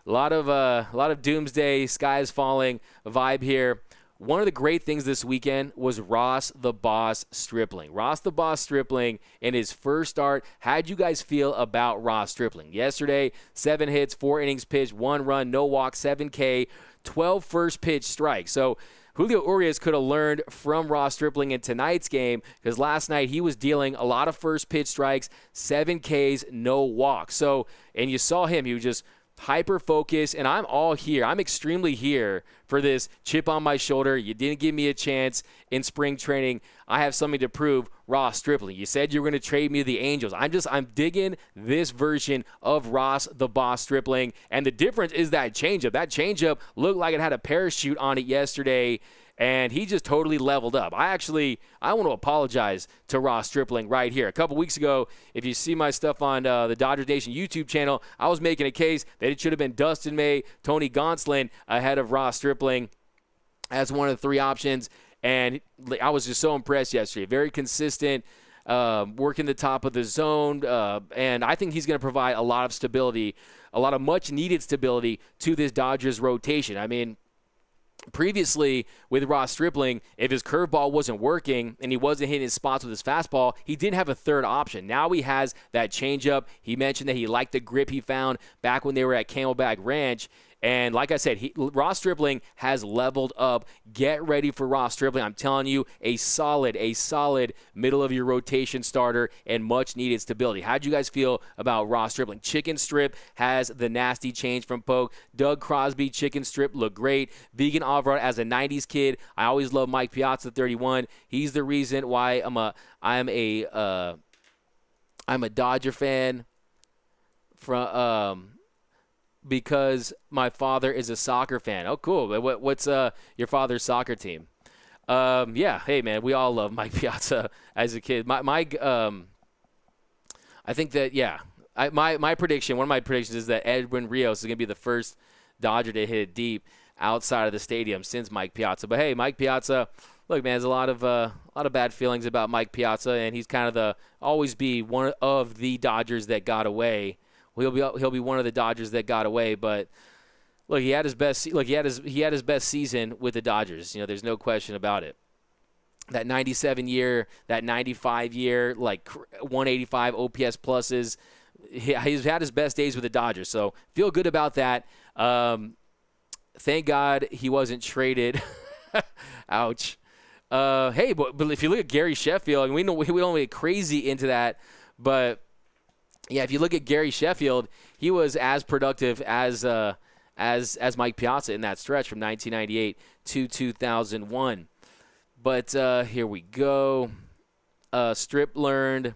lot of doomsday, skies falling vibe here. One of the great things this weekend was Ross the Boss Stripling. Ross the Boss Stripling in his first start. How'd you guys feel about Ross Stripling? Yesterday, 7 hits, 4 innings pitched, 1 run, no walk, 7K, 12 first pitch strikes. So Julio Urias could have learned from Ross Stripling in tonight's game because last night he was dealing a lot of first pitch strikes, 7 Ks, no walks. So, and you saw him, he was just hyper-focused, and I'm all here. I'm extremely here for this chip on my shoulder. You didn't give me a chance in spring training. I have something to prove. Ross Stripling, you said you were going to trade me to the Angels. I'm digging this version of Ross the Boss Stripling, and the difference is that changeup. That changeup looked like it had a parachute on it yesterday, and he just totally leveled up. I want to apologize to Ross Stripling right here. A couple weeks ago, if you see my stuff on the Dodgers Nation YouTube channel, I was making a case that it should have been Dustin May, Tony Gonsolin ahead of Ross Stripling as one of the three options. And I was just so impressed yesterday. Very consistent, working the top of the zone. And I think he's going to provide a lot of stability, a lot of much-needed stability to this Dodgers rotation. I mean, previously with Ross Stripling, if his curveball wasn't working and he wasn't hitting his spots with his fastball, he didn't have a third option. Now he has that changeup. He mentioned that he liked the grip he found back when they were at Camelback Ranch. And like I said, Ross Stripling has leveled up. Get ready for Ross Stripling. I'm telling you, a solid middle of your rotation starter and much needed stability. How'd you guys feel about Ross Stripling? Chicken Strip has the nasty change from Poke. Doug Crosby, Chicken Strip looked great. Vegan Alvarado as a 90s kid. I always love Mike Piazza 31. He's the reason why I'm a Dodger fan because my father is a soccer fan. Oh, cool. What's your father's soccer team? Yeah, hey, man, we all love Mike Piazza as a kid. I think that, yeah, my prediction, one of my predictions is that Edwin Rios is going to be the first Dodger to hit it deep outside of the stadium since Mike Piazza. But, hey, Mike Piazza, look, man, there's a lot of bad feelings about Mike Piazza, and he's kind of always be one of the Dodgers that got away. He'll be one of the Dodgers that got away, but look, he had his best season with the Dodgers. You know, there's no question about it. That 97 year, that 95 year, like 185 OPS pluses. He's had his best days with the Dodgers, so feel good about that. Thank God he wasn't traded. Ouch. Hey, but if you look at Gary Sheffield, and we don't get crazy into that, but yeah, if you look at Gary Sheffield, he was as productive as Mike Piazza in that stretch from 1998 to 2001. But here we go. Strip learned.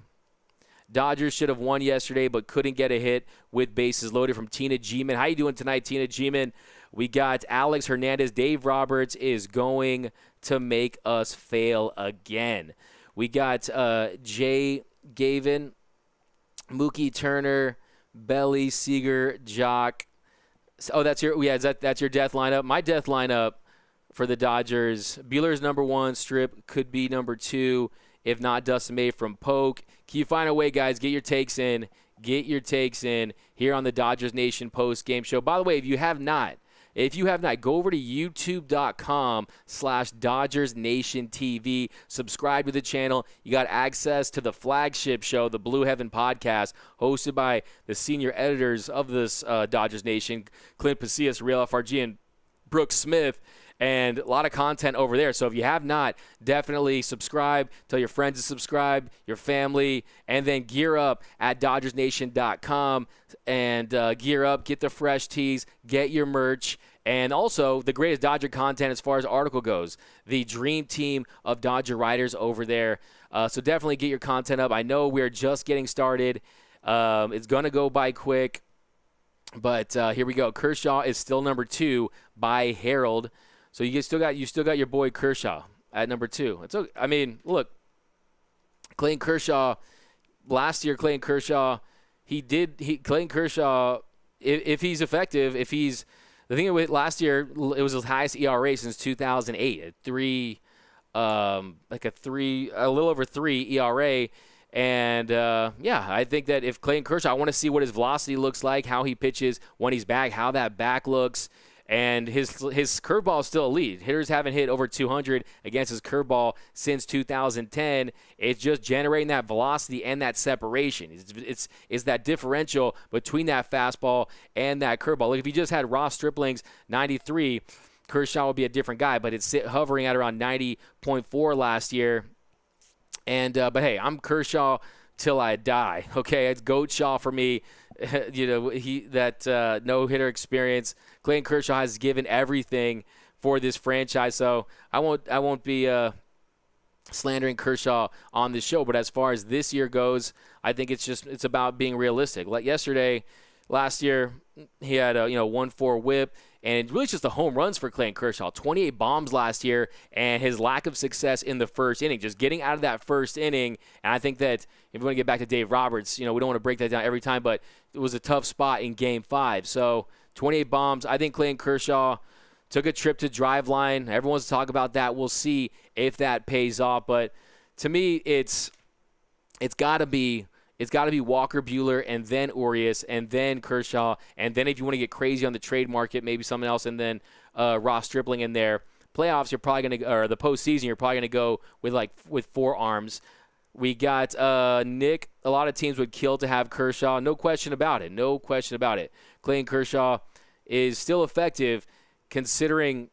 Dodgers should have won yesterday, but couldn't get a hit with bases loaded from Tina G-Man. How you doing tonight, Tina G-Man? We got Alex Hernandez. Dave Roberts is going to make us fail again. We got Jay Gavin, Mookie Turner, Belly, Seager, Jock. Oh, that's your death lineup. My death lineup for the Dodgers: Buehler's number 1, Strip could be number 2, if not Dustin May from Poke. Can you find a way, guys? Get your takes in. Here on the Dodgers Nation post game show. By the way, if you have not, go over to youtube.com/DodgersNationTV. Subscribe to the channel. You got access to the flagship show, the Blue Heaven Podcast, hosted by the senior editors of this Dodgers Nation, Clint Pasillas, Real FRG, and Brooks Smith. And a lot of content over there. So if you have not, definitely subscribe. Tell your friends to subscribe, your family, and then gear up at DodgersNation.com and gear up, get the fresh tees, get your merch. And also the greatest Dodger content as far as article goes, the dream team of Dodger writers over there. So definitely get your content up. I know we're just getting started. It's going to go by quick. But here we go. Kershaw is still number 2 by Harold. So you still got your boy Kershaw at number 2. It's okay. I mean, look, Clayton Kershaw last year. Clayton Kershaw, if he's effective, the thing with last year, it was his highest ERA since 2008, at a little over 3 ERA. And, I think that if Clayton Kershaw, I want to see what his velocity looks like, how he pitches when he's back, how that back looks. And his curveball is still elite. Hitters haven't hit over 200 against his curveball since 2010. It's just generating that velocity and that separation. It's that differential between that fastball and that curveball. Like if you just had Ross Stripling's 93, Kershaw would be a different guy. But it's hovering at around 90.4 last year. And but hey, I'm Kershaw till I die. Okay, it's Goat Shaw for me. no-hitter experience. Clayton Kershaw has given everything for this franchise, so I won't be slandering Kershaw on the show. But as far as this year goes, I think it's about being realistic. Like last year, he had a 1.4 WHIP, and it's really just the home runs for Clayton Kershaw. 28 bombs last year, and his lack of success in the first inning, just getting out of that first inning. And I think that if we want to get back to Dave Roberts, we don't want to break that down every time, but it was a tough spot in Game 5. So 28 bombs. I think Clayton Kershaw took a trip to Driveline. Everyone wants to talk about that. We'll see if that pays off. But to me, it's got to be Walker Buehler and then Urias and then Kershaw. And then if you want to get crazy on the trade market, maybe someone else, and then Ross Stripling in there. Playoffs, you're probably going to, or the postseason, you're probably going to go with 4 arms. We got Nick. A lot of teams would kill to have Kershaw. No question about it. No question about it. Clayton Kershaw is still effective considering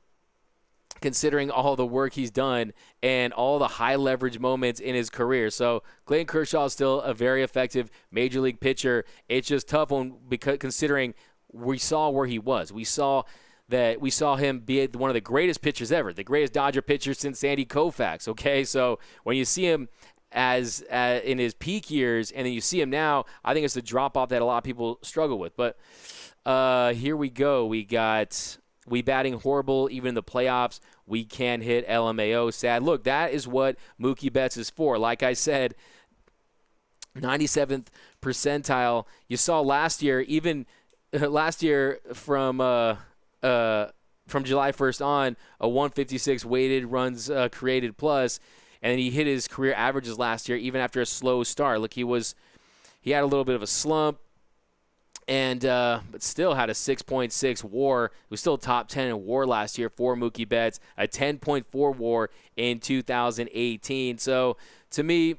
all the work he's done and all the high leverage moments in his career. So Clayton Kershaw is still a very effective major league pitcher. It's just tough because considering we saw where he was. We saw him be one of the greatest pitchers ever, the greatest Dodger pitcher since Sandy Koufax. Okay, so when you see him as in his peak years, and then you see him now, I think it's the drop off that a lot of people struggle with. But here we go. We batting horrible, even in the playoffs. We can't hit LMAO. Sad. Look, that is what Mookie Betts is for. Like I said, 97th percentile. You saw last year, even last year from July 1st on, a 156 weighted runs created plus, and he hit his career averages last year, even after a slow start. Look, he had a little bit of a slump. And but still had a 6.6 WAR. It was still top 10 in WAR last year for Mookie Betts, a 10.4 WAR in 2018. So to me,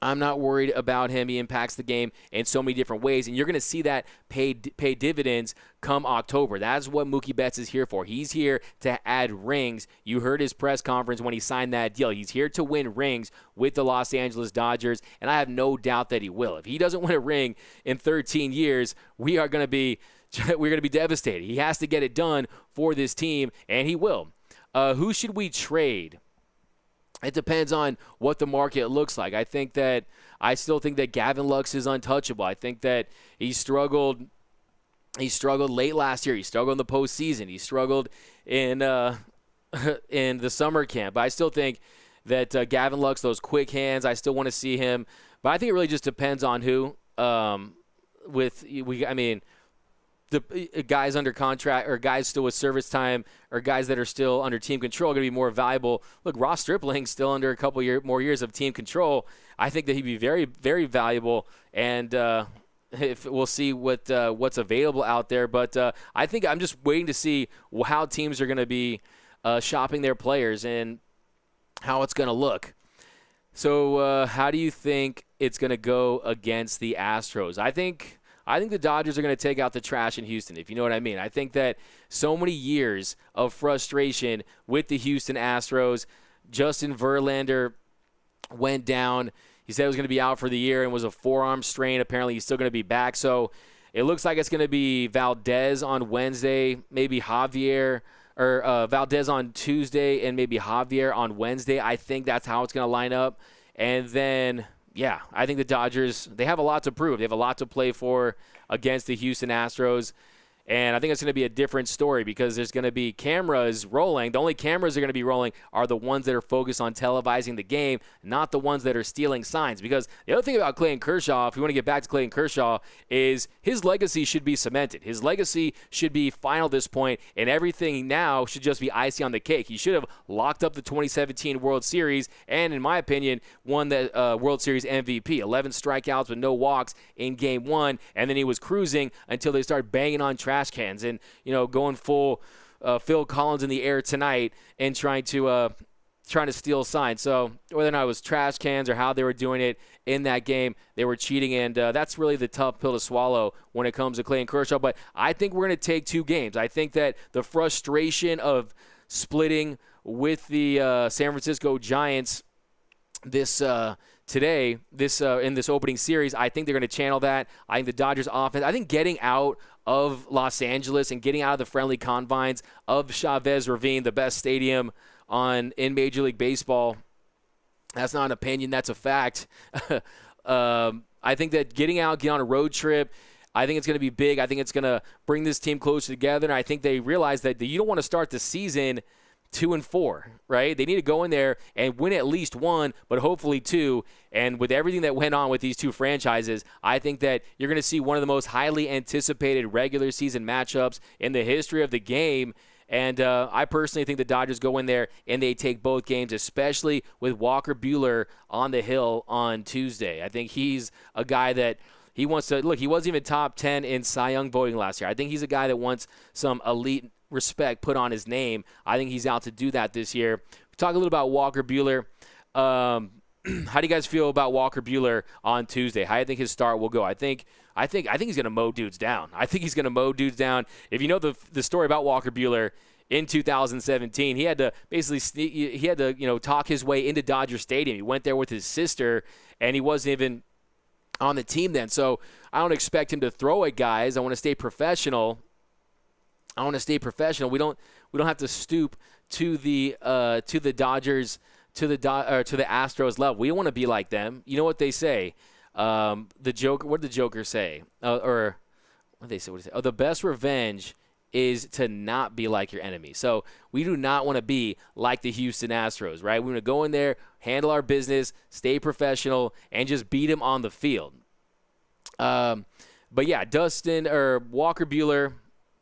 I'm not worried about him. He impacts the game in so many different ways, and you're going to see that pay dividends come October. That's what Mookie Betts is here for. He's here to add rings. You heard his press conference when he signed that deal. He's here to win rings with the Los Angeles Dodgers, and I have no doubt that he will. If he doesn't win a ring in 13 years, we're going to be devastated. He has to get it done for this team, and he will. Who should we trade? It depends on what the market looks like. I still think that Gavin Lux is untouchable. I think that he struggled late last year. He struggled in the postseason. He struggled in in the summer camp. But I still think that Gavin Lux, those quick hands, I still want to see him. But I think it really just depends on who. The guys under contract or guys still with service time or guys that are still under team control are going to be more valuable. Look, Ross Stripling still under a couple more years of team control. I think that he'd be very, very valuable, and if we'll see what's available out there. But I think I'm just waiting to see how teams are going to be shopping their players and how it's going to look. So how do you think it's going to go against the Astros? I think the Dodgers are going to take out the trash in Houston, if you know what I mean. I think that so many years of frustration with the Houston Astros. Justin Verlander went down. He said he was going to be out for the year and was a forearm strain. Apparently, he's still going to be back. So it looks like it's going to be Valdez on Wednesday, maybe Javier, or Valdez on Tuesday and maybe Javier on Wednesday. I think that's how it's going to line up. And then, yeah, I think the Dodgers, they have a lot to prove. They have a lot to play for against the Houston Astros. And I think it's going to be a different story because there's going to be cameras rolling. The only cameras that are going to be rolling are the ones that are focused on televising the game, not the ones that are stealing signs. Because the other thing about Clayton Kershaw, if we want to get back to Clayton Kershaw, is his legacy should be cemented. His legacy should be final at this point, and everything now should just be icing on the cake. He should have locked up the 2017 World Series and, in my opinion, won the World Series MVP. 11 strikeouts with no walks in Game 1, and then he was cruising until they started banging on trash cans and, going full Phil Collins in the air tonight and trying to steal signs. So whether or not it was trash cans or how they were doing it in that game, they were cheating, and that's really the tough pill to swallow when it comes to Clayton Kershaw. But I think we're going to take 2 games. I think that the frustration of splitting with the San Francisco Giants this today, in this opening series, I think they're going to channel that. I think the Dodgers offense, I think getting out of Los Angeles and getting out of the friendly confines of Chavez Ravine, the best stadium in Major League Baseball, that's not an opinion, that's a fact. I think that getting on a road trip, I think it's going to be big. I think it's going to bring this team closer together. And I think they realize that you don't want to start the season 2-4, right? They need to go in there and win at least one, but hopefully two. And with everything that went on with these two franchises, I think that you're going to see one of the most highly anticipated regular season matchups in the history of the game. And I personally think the Dodgers go in there and they take both games, especially with Walker Buehler on the hill on Tuesday. I think he's a guy that he wants to – look, he wasn't even top 10 in Cy Young voting last year. I think he's a guy that wants some elite respect put on his name. I think he's out to do that this year. Talk a little about Walker Buehler. How do you guys feel about Walker Buehler on Tuesday? How do you think his start will go? I think he's going to mow dudes down. I think he's going to mow dudes down. If you know the story about Walker Buehler in 2017, he had to basically talk his way into Dodger Stadium. He went there with his sister, and he wasn't even on the team then. So I don't expect him to throw at guys. I want to stay professional. We don't have to stoop to the Dodgers, to the Astros level. We don't want to be like them. You know what they say? What did the Joker say? Or what did they say? Oh, the best revenge is to not be like your enemy. So we do not want to be like the Houston Astros, right? We want to go in there, handle our business, stay professional, and just beat them on the field. But yeah, Walker Buehler.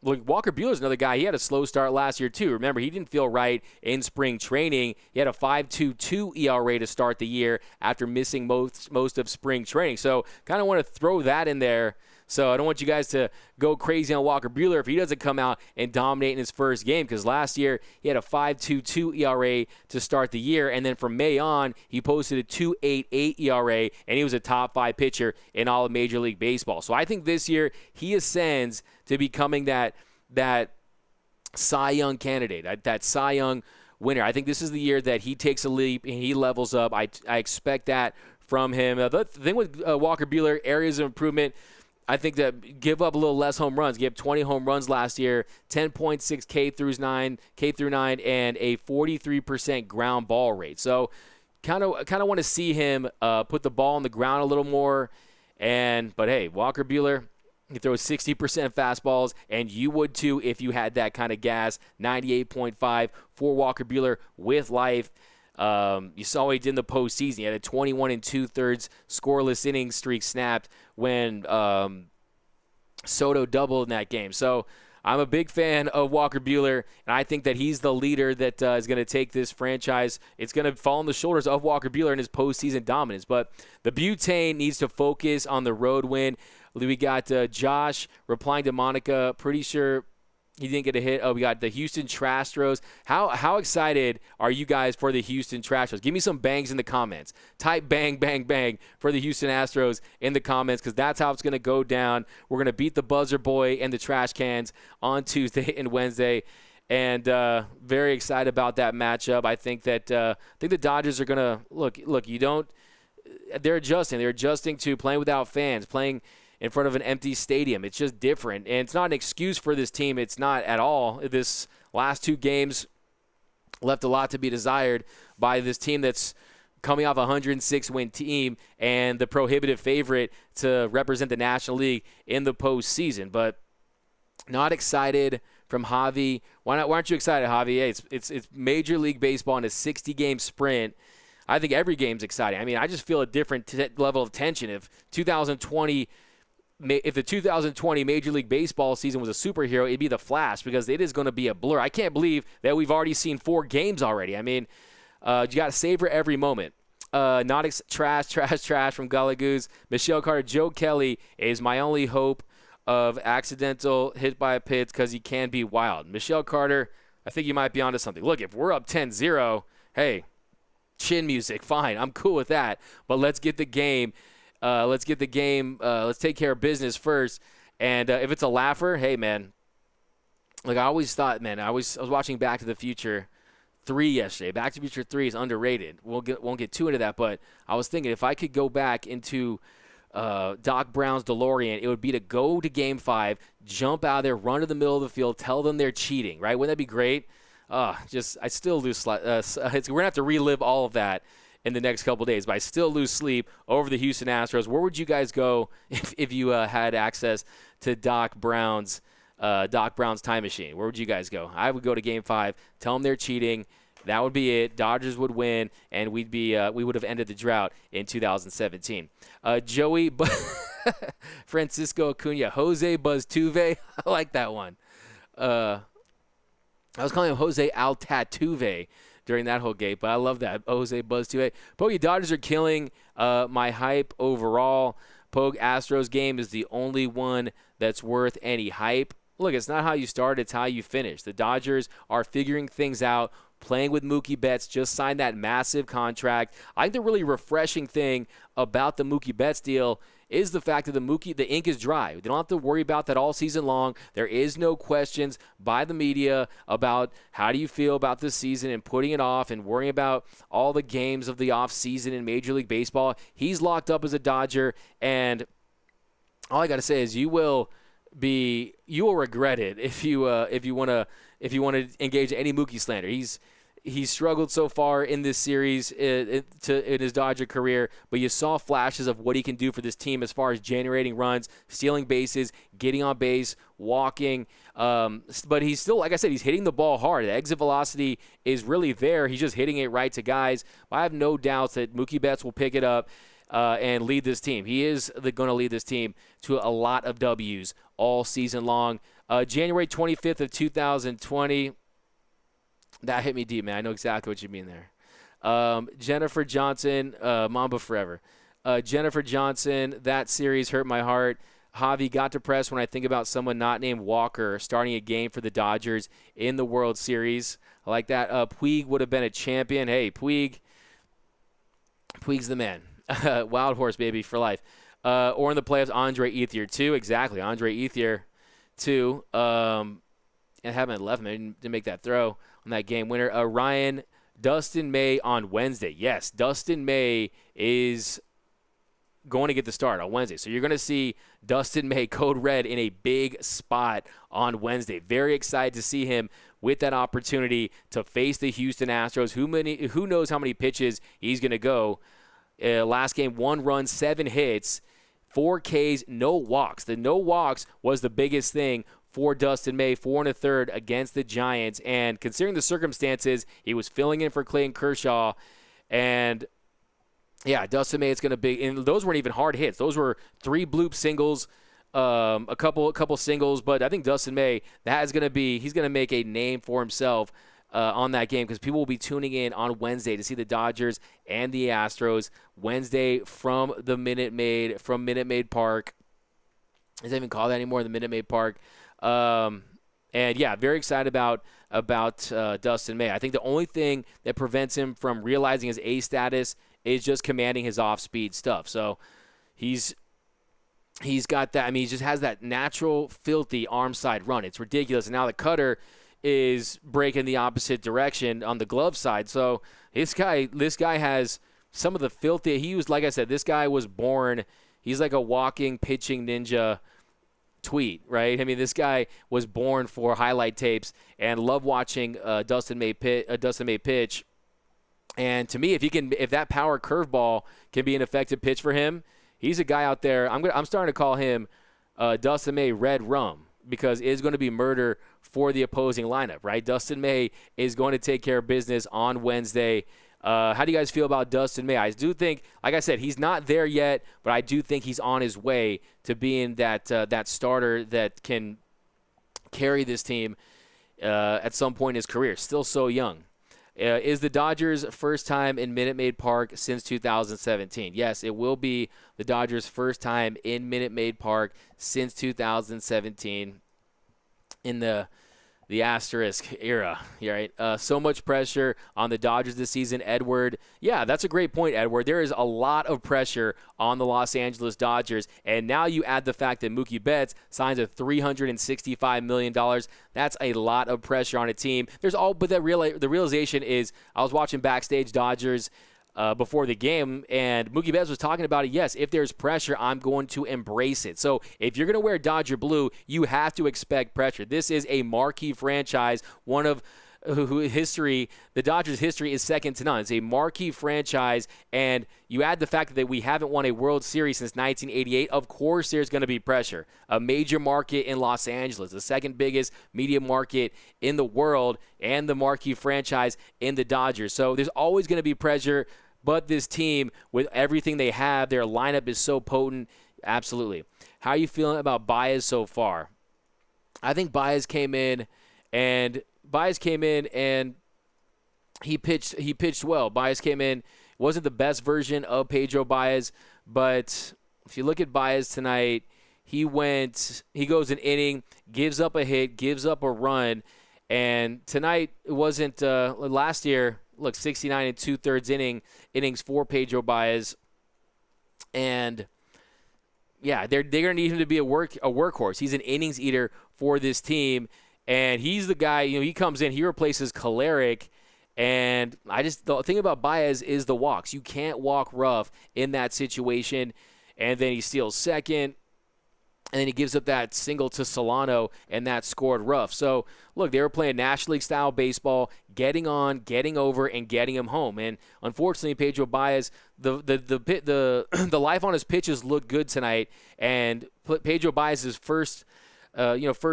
Look, Walker Buehler's another guy. He had a slow start last year, too. Remember, he didn't feel right in spring training. He had a 5.22 ERA to start the year after missing most of spring training. So kind of want to throw that in there. So I don't want you guys to go crazy on Walker Buehler if he doesn't come out and dominate in his first game, because last year he had a 5.22 ERA to start the year, and then from May on he posted a 2.88 ERA, and he was a top 5 pitcher in all of Major League Baseball. So I think this year he ascends to becoming that Cy Young candidate, that Cy Young winner. I think this is the year that he takes a leap and he levels up. I expect that from him. The thing with Walker Buehler, areas of improvement, I think that give up a little less home runs. Gave 20 home runs last year, 10.6 K through 9, and a 43% ground ball rate. So kind of want to see him put the ball on the ground a little more. But hey, Walker Buehler, he throws 60% fastballs, and you would too if you had that kind of gas. 98.5 for Walker Buehler with life. You saw what he did in the postseason. He had a 21 2/3 scoreless inning streak snapped when Soto doubled in that game. So I'm a big fan of Walker Buehler, and I think that he's the leader that is going to take this franchise. It's going to fall on the shoulders of Walker Buehler in his postseason dominance. But the Butane needs to focus on the road win. We got Josh replying to Monica, pretty sure he didn't get a hit. Oh, we got the Houston Trastros. How excited are you guys for the Houston Trastros? Give me some bangs in the comments. Type bang, bang, bang for the Houston Astros in the comments, because that's how it's going to go down. We're going to beat the Buzzer Boy and the Trash Cans on Tuesday and Wednesday. And very excited about that matchup. I think the Dodgers are going to look. They're adjusting to playing without fans, playing in front of an empty stadium. It's just different, and it's not an excuse for this team. It's not at all. This last 2 games left a lot to be desired by this team that's coming off a 106-win team and the prohibitive favorite to represent the National League in the postseason. But not excited from Javi. Why aren't you excited, Javi? Hey, it's Major League Baseball in a 60-game sprint. I think every game's exciting. I mean, I just feel a different level of tension. If the 2020 Major League Baseball season was a superhero, it'd be the Flash, because it is going to be a blur. I can't believe that we've already seen 4 games already. I mean, you got to savor every moment. Trash from Gully Goose. Michelle Carter, Joe Kelly is my only hope of accidental hit by a pitch because he can be wild. Michelle Carter, I think you might be onto something. Look, if we're up 10-0, hey, chin music, fine. I'm cool with that. But let's get the game. Let's take care of business first. And if it's a laugher, hey, man. Like I always thought, man, I was watching Back to the Future 3 yesterday. Back to the Future 3 is underrated. Won't get too into that, but I was thinking if I could go back into Doc Brown's DeLorean, it would be to go to Game 5, jump out there, run to the middle of the field, tell them they're cheating, right? Wouldn't that be great? I still lose. We're going to have to relive all of that in the next couple of days, but I still lose sleep over the Houston Astros. Where would you guys go if you had access to Doc Brown's time machine? Where would you guys go? I would go to Game 5, tell them they're cheating. That would be it. Dodgers would win, and we would have ended the drought in 2017. Joey Francisco Acuna, Jose Buztuve. I like that one. I was calling him Jose Altuve during that whole game, but I love that. Jose Buztuve. Pogue, Dodgers are killing my hype overall. Pogue, Astros game is the only one that's worth any hype. Look, it's not how you start, it's how you finish. The Dodgers are figuring things out, playing with Mookie Betts, just signed that massive contract. I think the really refreshing thing about the Mookie Betts deal is the fact that the ink is dry. They don't have to worry about that all season long. There is no questions by the media about how do you feel about this season and putting it off and worrying about all the games of the off season in Major League Baseball. He's locked up as a Dodger, and all I got to say is you will regret it if you want to engage in any Mookie slander. He's struggled so far in this series in his Dodger career, but you saw flashes of what he can do for this team as far as generating runs, stealing bases, getting on base, walking. But he's still, like I said, he's hitting the ball hard. The exit velocity is really there. He's just hitting it right to guys. I have no doubts that Mookie Betts will pick it up and lead this team. He is going to lead this team to a lot of W's all season long. January 25th of 2020. That hit me deep, man. I know exactly what you mean there. Jennifer Johnson, Mamba forever. Jennifer Johnson, that series hurt my heart. Javi got depressed when I think about someone not named Walker starting a game for the Dodgers in the World Series. I like that. Puig would have been a champion. Hey, Puig's the man. Wild horse, baby, for life. Or in the playoffs, Andre Ethier, too. Exactly, Andre Ethier, too. And haven't left him. Didn't make that throw on that game winner. Ryan, Dustin May on Wednesday. Yes, Dustin May is going to get the start on Wednesday. So you're going to see Dustin May, Code Red, in a big spot on Wednesday. Very excited to see him with that opportunity to face the Houston Astros. Who knows how many pitches he's going to go. Last game, 1 run, 7 hits, 4 Ks, no walks. The no walks was the biggest thing for Dustin May, 4 1/3 against the Giants. And considering the circumstances, he was filling in for Clayton Kershaw. And, yeah, Dustin May, it's going to be – and those weren't even hard hits. Those were 3 bloop singles, a couple singles. But I think Dustin May, he's going to make a name for himself on that game because people will be tuning in on Wednesday to see the Dodgers and the Astros. Wednesday from Minute Maid Park. Is that even called that anymore, the Minute Maid Park? And, yeah, very excited about Dustin May. I think the only thing that prevents him from realizing his A status is just commanding his off-speed stuff. So he's got that. I mean, he just has that natural, filthy arm side run. It's ridiculous. And now the cutter is breaking the opposite direction on the glove side. So this guy has some of the filthy. He was, like I said, this guy was born. He's like a walking pitching ninja tweet, right? I mean, this guy was born for highlight tapes, and love watching Dustin May pitch. And to me, if that power curveball can be an effective pitch for him, he's a guy out there. I'm starting to call him Dustin May Red Rum because it's going to be murder for the opposing lineup, right? Dustin May is going to take care of business on Wednesday. How do you guys feel about Dustin May? I do think, like I said, he's not there yet, but I do think he's on his way to being that starter that can carry this team at some point in his career. Still so young. Is the Dodgers' first time in Minute Maid Park since 2017? Yes, it will be the Dodgers' first time in Minute Maid Park since 2017. In the the asterisk era, right? So much pressure on the Dodgers this season. Edward, yeah, that's a great point, Edward. There is a lot of pressure on the Los Angeles Dodgers, and now you add the fact that Mookie Betts signs a $365 million. That's a lot of pressure on a team. But the realization is, I was watching Backstage Dodgers before the game, and Mookie Betts was talking about it. Yes, if there's pressure, I'm going to embrace it. So if you're going to wear Dodger blue, you have to expect pressure. This is a marquee franchise, one of the Dodgers' history is second to none. It's a marquee franchise, and you add the fact that we haven't won a World Series since 1988. Of course, there's going to be pressure. A major market in Los Angeles, the second biggest media market in the world, and the marquee franchise in the Dodgers. So there's always going to be pressure. But this team, with everything they have, their lineup is so potent. Absolutely. How are you feeling about Baez so far? I think Baez came in and he pitched well. Baez came in, wasn't the best version of Pedro Baez, but if you look at Baez tonight, he goes an inning, gives up a hit, gives up a run, and tonight it wasn't last year. Look, 69 and 2/3 innings for Pedro Baez, and yeah, they're going to need him to be a workhorse. He's an innings eater for this team, and he's the guy. He comes in, he replaces Kolarek, and the thing about Baez is the walks. You can't walk rough in that situation, and then he steals second. And then he gives up that single to Solano, and that scored rough. So, look, they were playing National League-style baseball, getting on, getting over, and getting him home. And unfortunately, Pedro Baez, the life on his pitches looked good tonight. And Pedro Baez's first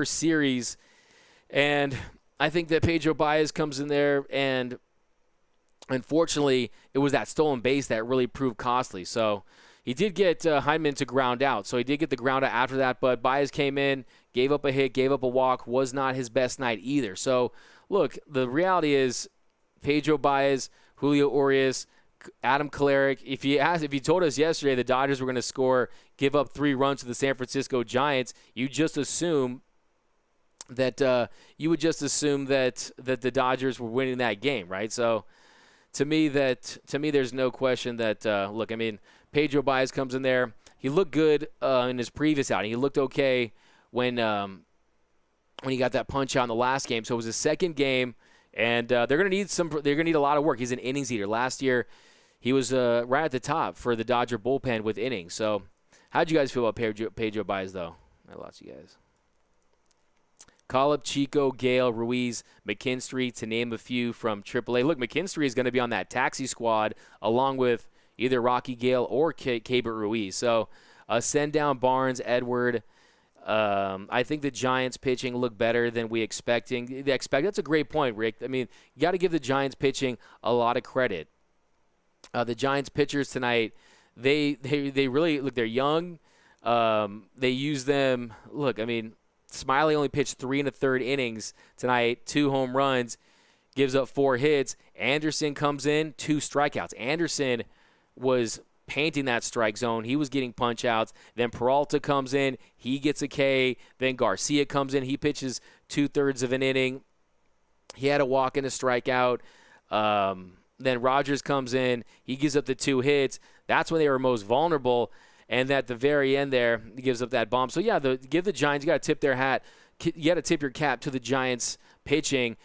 series, and I think that Pedro Baez comes in there, and unfortunately, it was that stolen base that really proved costly. So. He did get Hyman to ground out, so he did get the ground out after that, but Baez came in, gave up a hit, gave up a walk, was not his best night either. So, look, the reality is Pedro Baez, Julio Urias, Adam Kolarek, if you told us yesterday the Dodgers were going to give up 3 runs to the San Francisco Giants, you just assume that the Dodgers were winning that game, right? So, to me, there's no question that, Pedro Baez comes in there. He looked good in his previous outing. He looked okay when he got that punch out in the last game. So it was his second game, and they're gonna need a lot of work. He's an innings eater. Last year, he was right at the top for the Dodger bullpen with innings. So, how'd you guys feel about Pedro Baez, though? I lost you guys. Call up Chico, Gale, Ruiz, McKinstry, to name a few from AAA. Look, McKinstry is going to be on that taxi squad along with either Rocky Gale or Keibert Ruiz. So send down Barnes, Edward. I think the Giants' pitching looked better than we expecting. That's a great point, Rick. You got to give the Giants' pitching a lot of credit. The Giants' pitchers tonight, they really look. They're young. They use them. Look, Smiley only pitched 3 1/3 innings tonight, 2 home runs, gives up 4 hits. Anderson comes in, 2 strikeouts. Anderson was painting that strike zone. He was getting punch outs. Then Peralta comes in, he gets a K. Then Garcia comes in, he pitches 2/3 of an inning. He had a walk and a strikeout. Then Rogers comes in, he gives up the 2 hits. That's when they were most vulnerable. And at the very end there, he gives up that bomb. So, yeah, give the Giants, you got to tip their hat. You got to tip your cap to the Giants pitching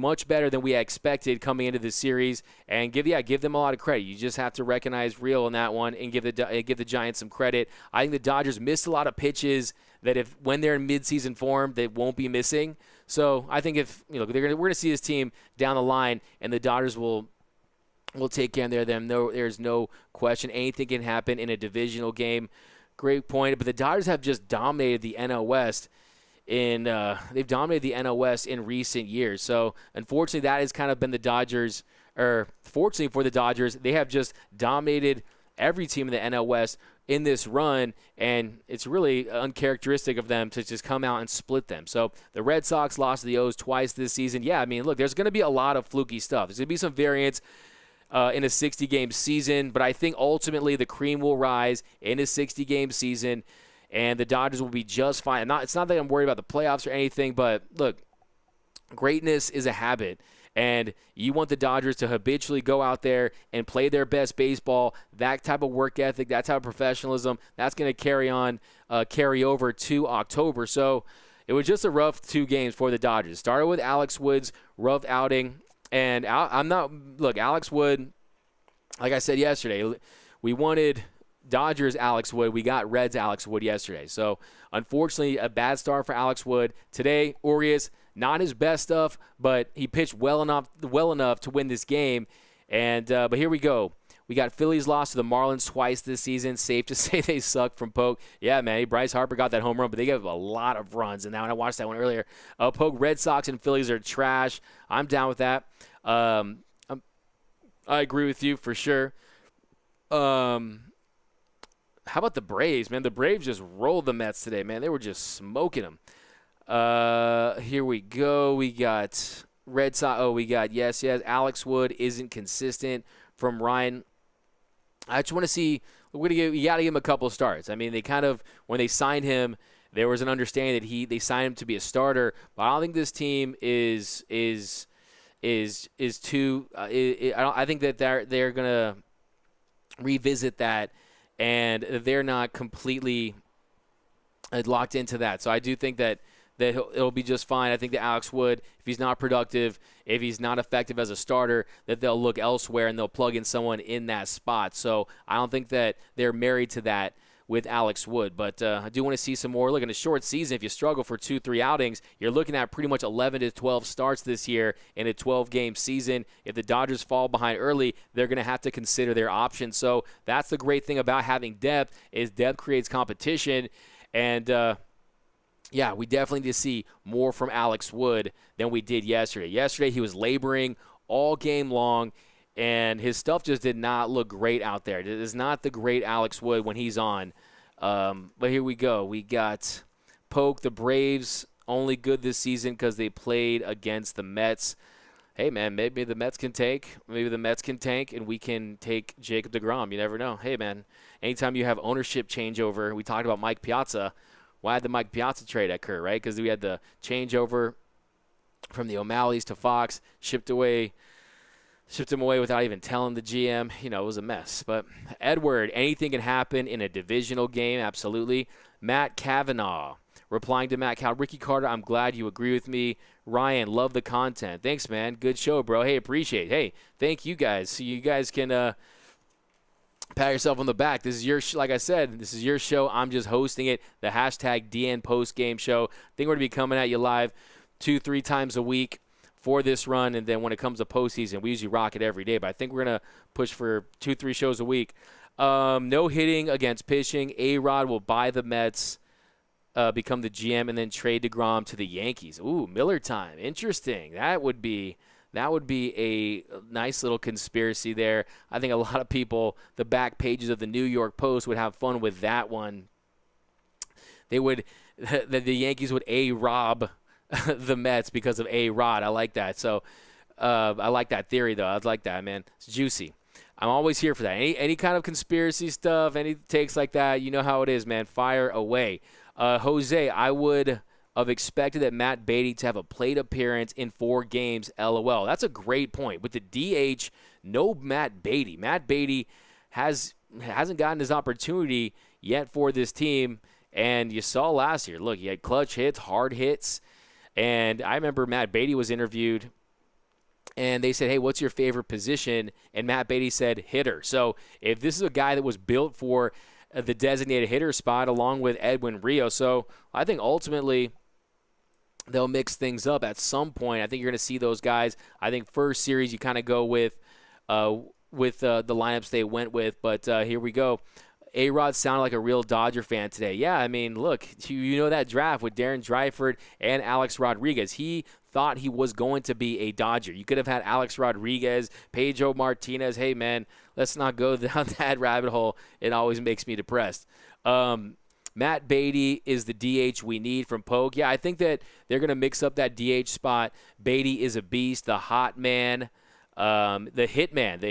much better than we expected coming into this series, and give them a lot of credit. You just have to recognize real on that one and give the Giants some credit. I think the Dodgers missed a lot of pitches that when they're in midseason form, they won't be missing. So I think we're going to see this team down the line, and the Dodgers will take care of them. There's no question. Anything can happen in a divisional game. Great point. But the Dodgers have just dominated the NL West. They've dominated the NL West in recent years. So, unfortunately, that has kind of been the Dodgers, or fortunately for the Dodgers, they have just dominated every team in the NL West in this run, and it's really uncharacteristic of them to just come out and split them. So, the Red Sox lost to the O's twice this season. Yeah, look, there's going to be a lot of fluky stuff. There's going to be some variance in a 60-game season, but I think ultimately the cream will rise in a 60-game season, and the Dodgers will be just fine. It's not that I'm worried about the playoffs or anything, but look, Greatness is a habit, and you want the Dodgers to habitually go out there and play their best baseball. That type of work ethic, that type of professionalism, that's going to carry over to October. So it was just a rough 2 games for the Dodgers. Started with Alex Wood's rough outing, and Alex Wood, like I said yesterday, we wanted Dodgers Alex Wood. We got Reds Alex Wood yesterday. So unfortunately, a bad start for Alex Wood. Today, Urias, not his best stuff, but he pitched well enough to win this game. And but here we go. We got Phillies lost to the Marlins twice this season. Safe to say they suck from Poke. Yeah, man. Bryce Harper got that home run, but they gave a lot of runs. And now when I watched that one earlier, Poke, Red Sox and Phillies are trash. I'm down with that. I agree with you for sure. How about the Braves, man? The Braves just rolled the Mets today, man. They were just smoking them. Here we go. We got Red Sox. Oh, we got, yes. Alex Wood isn't consistent from Ryan. I just want to see, you got to give him a couple of starts. I mean, they kind of, when they signed him, there was an understanding that they signed him to be a starter, but I don't think this team is too, I think that they're going to revisit that, and they're not completely locked into that. So I do think that it'll be just fine. I think that Alex Wood, if he's not productive, if he's not effective as a starter, that they'll look elsewhere and they'll plug in someone in that spot. So I don't think that they're married to that with Alex Wood. But I do want to see some more. Look, in a short season, if you struggle for 2-3 outings, you're looking at pretty much 11 to 12 starts this year in a 12-game season. If the Dodgers fall behind early, they're going to have to consider their options. So that's the great thing about having depth, is depth creates competition. And, yeah, we definitely need to see more from Alex Wood than we did yesterday. Yesterday, he was laboring all game long, and his stuff just did not look great out there. It is not the great Alex Wood when he's on. But here we go. We got Poke, the Braves, only good this season because they played against the Mets. Hey, man, maybe the Mets can tank. Maybe the Mets can tank, and we can take Jacob deGrom. You never know. Hey, man, anytime you have ownership changeover, we talked about Mike Piazza. Why did the Mike Piazza trade occur, right? Because we had the changeover from the O'Malleys to Fox, shipped him away without even telling the GM. You know, it was a mess. But Edward, anything can happen in a divisional game, absolutely. Matt Kavanaugh, replying to Matt Cal. Ricky Carter, I'm glad you agree with me. Ryan, love the content. Thanks, man. Good show, bro. Hey, appreciate it. Hey, thank you guys. So you guys can pat yourself on the back. This is your, like I said, this is your show. I'm just hosting it. The hashtag DN Post Game Show. I think we're going to be coming at you live 2-3 times a week for this run. And then when it comes to postseason, we usually rock it every day. But I think we're going to push for 2-3 shows a week. No hitting against pitching. A-Rod will buy the Mets, become the GM, and then trade deGrom to the Yankees. Ooh, Miller time. Interesting. That would be a nice little conspiracy there. I think a lot of people, the back pages of the New York Post, would have fun with that one. They would, the Yankees would A-Rob the Mets because of A-Rod. I like that. So I like that theory, though. I like that, man. It's juicy. I'm always here for that. Any kind of conspiracy stuff, any takes like that, you know how it is, man. Fire away. Jose, I would have expected that Matt Beatty to have a plate appearance in 4 games, LOL. That's a great point. With the DH, no Matt Beatty. Matt Beatty hasn't gotten his opportunity yet for this team, and you saw last year. Look, he had clutch hits, hard hits, and I remember Matt Beatty was interviewed, and they said, hey, what's your favorite position? And Matt Beatty said hitter. So if this is a guy that was built for the designated hitter spot along with Edwin Rios, so I think ultimately they'll mix things up at some point. I think you're going to see those guys. I think first series you kind of go with the lineups they went with. But here we go. A-Rod sounded like a real Dodger fan today. Yeah, I mean, look, you know that draft with Darren Dryford and Alex Rodriguez. He thought he was going to be a Dodger. You could have had Alex Rodriguez, Pedro Martinez. Hey, man, let's not go down that rabbit hole. It always makes me depressed. Matt Beatty is the DH we need from Pogue. Yeah, I think that they're going to mix up that DH spot. Beatty is a beast, the hot man, the hitman,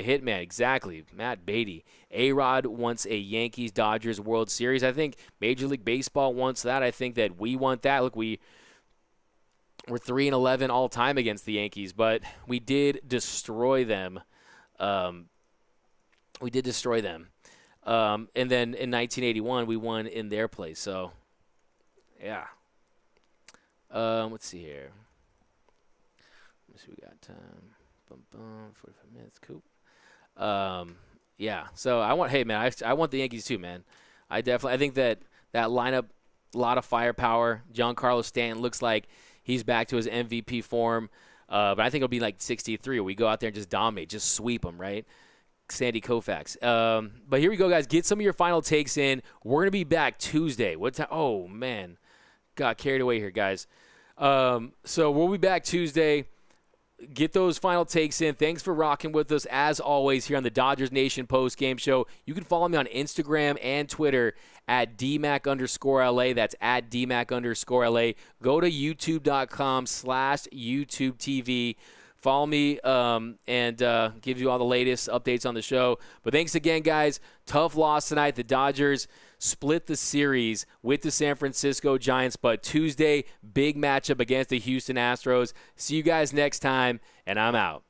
exactly, Matt Beatty. A-Rod wants a Yankees-Dodgers World Series. I think Major League Baseball wants that. I think that we want that. Look, we We're 3-11 all time against the Yankees, but we did destroy them. And then in 1981, we won in their place. So, yeah. Let's see here. Let's see, we got time. 45 minutes. Cool. Yeah. So I want the Yankees too, man. I think that lineup, a lot of firepower. Giancarlo Stanton looks like he's back to his MVP form. But I think it'll be like 63. We go out there and just dominate, just sweep them, right? Sandy Koufax. But here we go, guys. Get some of your final takes in. We're going to be back Tuesday. What time? Oh, man. Got carried away here, guys. So we'll be back Tuesday. Get those final takes in. Thanks for rocking with us, as always, here on the Dodgers Nation post-game show. You can follow me on Instagram and Twitter at DMAC_LA. That's at DMAC_LA. Go to youtube.com/YouTubeTV. Follow me and give you all the latest updates on the show. But thanks again, guys. Tough loss tonight. The Dodgers split the series with the San Francisco Giants. But Tuesday, big matchup against the Houston Astros. See you guys next time, and I'm out.